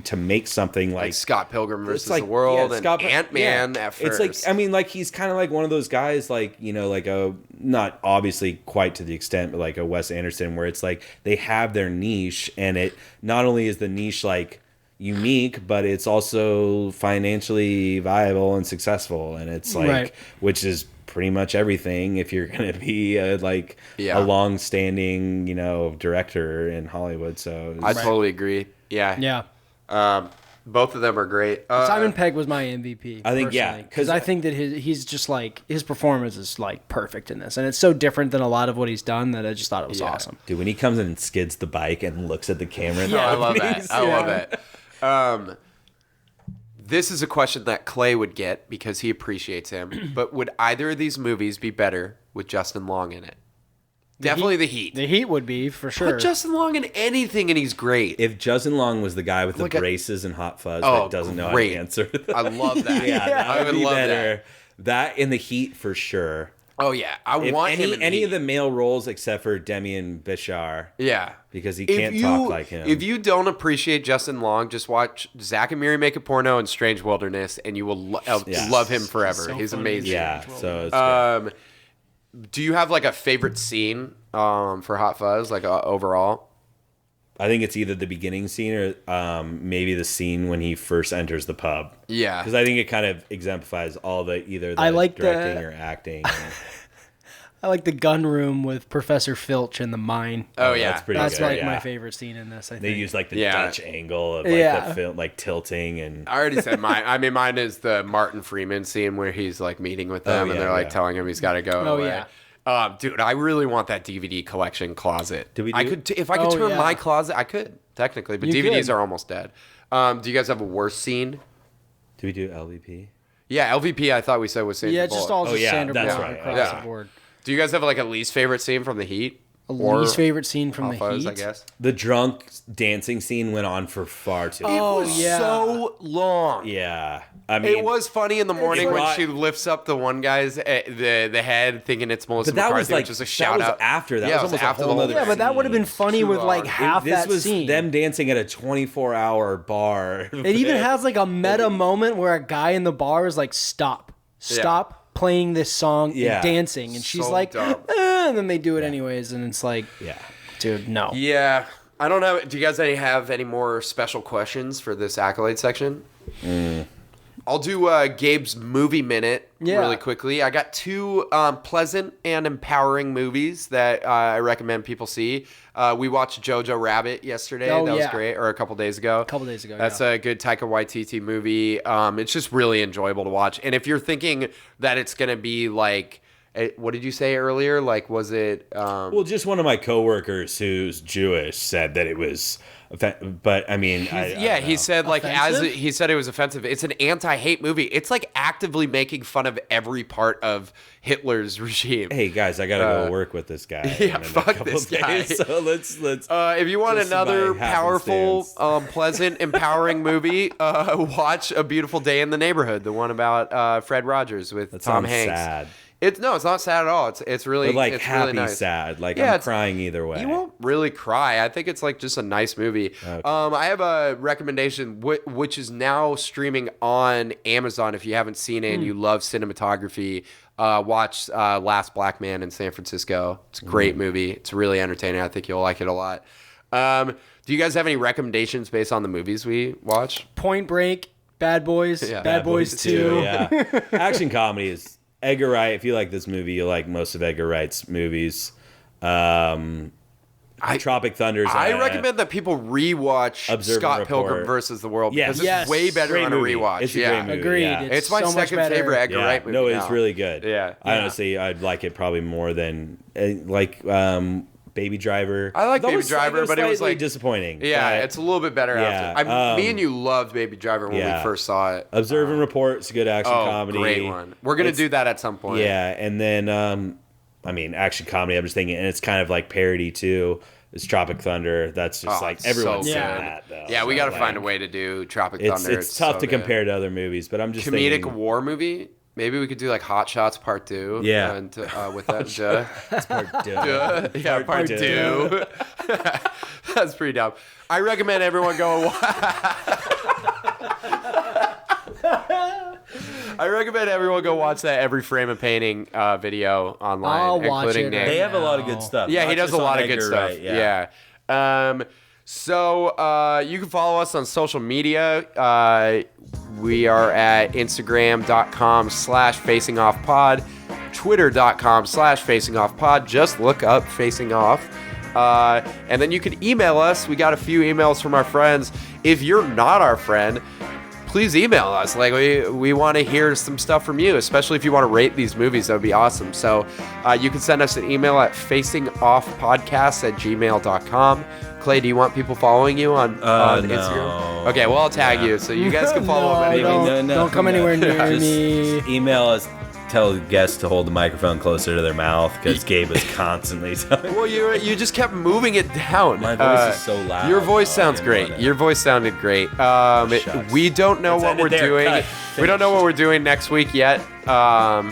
to make something Like Scott Pilgrim versus it's like, the World yeah, and Scott- Ant-Man yeah. at first. It's like, I mean, like he's kind of like one of those guys, like, you know, like a, not obviously quite to the extent, but like a Wes Anderson, where it's like they have their niche, and it not only is the niche like unique, but it's also financially viable and successful, and it's like, Right. which is pretty much everything if you're gonna be a Yeah. long-standing, you know, director in Hollywood. So I totally agree. Yeah. Yeah. Both of them are great. Simon Pegg was my MVP. I think, yeah, because 'cause I think that he's just like his performance is like perfect in this, and it's so different than a lot of what he's done that I just thought it was awesome. dude, when he comes in and skids the bike and looks at the camera, Oh, I love that. please, I love yeah. it. This is a question that Clay would get because he appreciates him. But would either of these movies be better with Justin Long in it? Definitely The Heat. The Heat would be for sure. Put Justin Long in anything, and he's great. if Justin Long was the guy with the Like a- braces and Hot Fuzz Oh, that doesn't know great. how to answer, I love that. that I would would be love better. That in The Heat for sure. Oh yeah, I If want him in any Heat. of the male roles except for Demian Bichir, Yeah, because he If can't you- talk like him. If you don't appreciate Justin Long, just watch Zach and Miri Make a Porno and Strange Wilderness, and you will Yeah. love him forever. So He's funny. amazing. yeah, so it's great. Do you have like a favorite scene for Hot Fuzz, like overall? I think it's either the beginning scene or maybe the scene when he first enters the pub. Yeah. Because I think it kind of exemplifies all the either the I like directing the- or acting. I like the gun room with Professor Filch in the mine. Oh yeah, that's pretty That's good. like yeah. my favorite scene in this. I think They use like the Yeah. Dutch angle of like Yeah. the film, like tilting and I already said mine. I mean, mine is the Martin Freeman scene where he's like meeting with them Oh, and yeah, they're like yeah. telling him he's got to go. Oh, away. yeah. Dude, I really want that DVD collection closet. Do we I do- could if I could Oh, turn yeah. my closet, I could technically, but You DVDs could. are almost dead. Do you guys have a worse scene? do we do LVP? Yeah, LVP. I thought we said was Sandra Yeah, just Bullock. all just yeah, Sandra that's Bullock right. across Yeah. the board. Do you guys have like a least favorite scene from The Heat? A Or least favorite scene from Hot the Fuzz, Heat. I guess. The drunk dancing scene went on for far too long. Oh, It was yeah. so long. Yeah. I mean, It was funny in the morning when brought- she lifts up the one guy's the head, thinking it's Melissa but that McCarthy, was like which is a that shout was out. after that Yeah, was it was almost after a whole the other whole Yeah, but that would have been funny Too with like long. half this that was scene. them dancing at a 24-hour bar. It even has like a meta moment where a guy in the bar is like, stop playing this song Yeah. and dancing. And she's So like, dumb. and then they do it anyways. And it's like, yeah. dude, no. Yeah, I don't know. Do you guys have any more special questions for this accolade section? I'll do Gabe's movie minute really quickly. I got two pleasant and empowering movies that I recommend people see. We watched Jojo Rabbit yesterday. Oh, that was yeah. great, or a couple days ago. That's a good Taika Waititi movie. It's just really enjoyable to watch. And if you're thinking that it's going to be like what did you say earlier? Like, was it? Well, just one of my coworkers who's Jewish said that it was, but I mean, he said like Offensive? he said it was offensive. It's an anti-hate movie. It's like actively making fun of every part of Hitler's regime. Hey guys, I gotta go work with this guy. Yeah, in a fuck couple this guy. days. So let's. If you want just another by powerful, happenstance. pleasant, empowering movie, watch A Beautiful Day in the Neighborhood, the one about Fred Rogers with That Tom sounds Hanks. sad. It's not sad at all. It's really But like it's happy, really nice. sad. Like Yeah, I'm it's- crying either way. You won't really cry. I think it's like just a nice movie. Okay. I have a recommendation which is now streaming on Amazon. If you haven't seen it and you love cinematography, watch Last Black Man in San Francisco. It's a great movie. It's really entertaining. I think you'll like it a lot. Do you guys have any recommendations based on the movies we watch? Point Break, Bad Boys, Yeah. Bad Boys 2. Yeah. Action comedies. Edgar Wright. If you like this movie, you like most of Edgar Wright's movies. Tropic Thunder. I recommend that people rewatch Observe and Scott Report. Pilgrim versus the World Yes. because Yes. it's way better Great on a movie. rewatch. It's a yeah. great movie. Agreed. Yeah. It's my so much second better. favorite Edgar Wright movie. No, it's now. really good. Yeah. Honestly, I'd like it probably more than Baby Driver. I like That Baby was Driver, but it was slightly like disapponing. Yeah, but it's a little bit better Yeah, after. Me and you loved Baby Driver when we first saw it. Observe and Report. It's a good action comedy. Great one. We're gonna do that at some point. Yeah, and then action comedy. I'm just thinking, and it's kind of like parody too. It's Tropic Thunder. That's just like it's everyone's so saying good. that though. Yeah, we So, got to like, find a way to do Tropic It's Thunder. tough so to good. compare to other movies, but I'm just Comedic thinking, war movie. Maybe we could do like Hot Shots Part 2. Yeah. And with that. That's part two. Yeah, part two. 2. That's pretty dumb. I recommend everyone go watch. I recommend everyone go watch that Every Frame of Painting video online, I'll watch including it Nick. They have a lot of good stuff. Yeah, he Not does a just on lot of good Edgar stuff. Wright, Yeah. So you can follow us on social media. We are at Instagram.com/facingoffpod, Twitter.com/facingoffpod. Just look up Facing Off. And then you can email us. We got a few emails from our friends. If you're not our friend, please email us. Like we want to hear some stuff from you, especially if you want to rate these movies. That would be awesome. So you can send us an email at facingoffpodcast@gmail.com. Clay, do you want people following you on no. Instagram? Okay, well, I'll tag you so you guys can follow him. Don't come anywhere near me. Email us. Tell guests to hold the microphone closer to their mouth because Gabe is constantly telling. Well, you just kept moving it down. My voice is so loud. Your voice though, sounds I didn't great. wanna- Your voice sounded great. Shucks. We don't know Let's what end it we're there. doing. Cut. We don't know Finish. what we're doing next week yet. But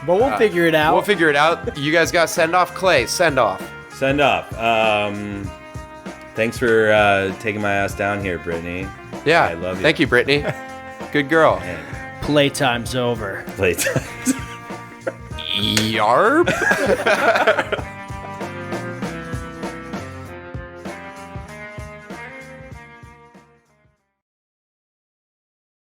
we'll figure it out. We'll figure it out. You guys got send off. Clay, send off. Send off. Thanks for taking my ass down here, Brittany. Yeah. I love you. Thank you, Brittany. Good girl. Playtime's over. Playtime. Yarp.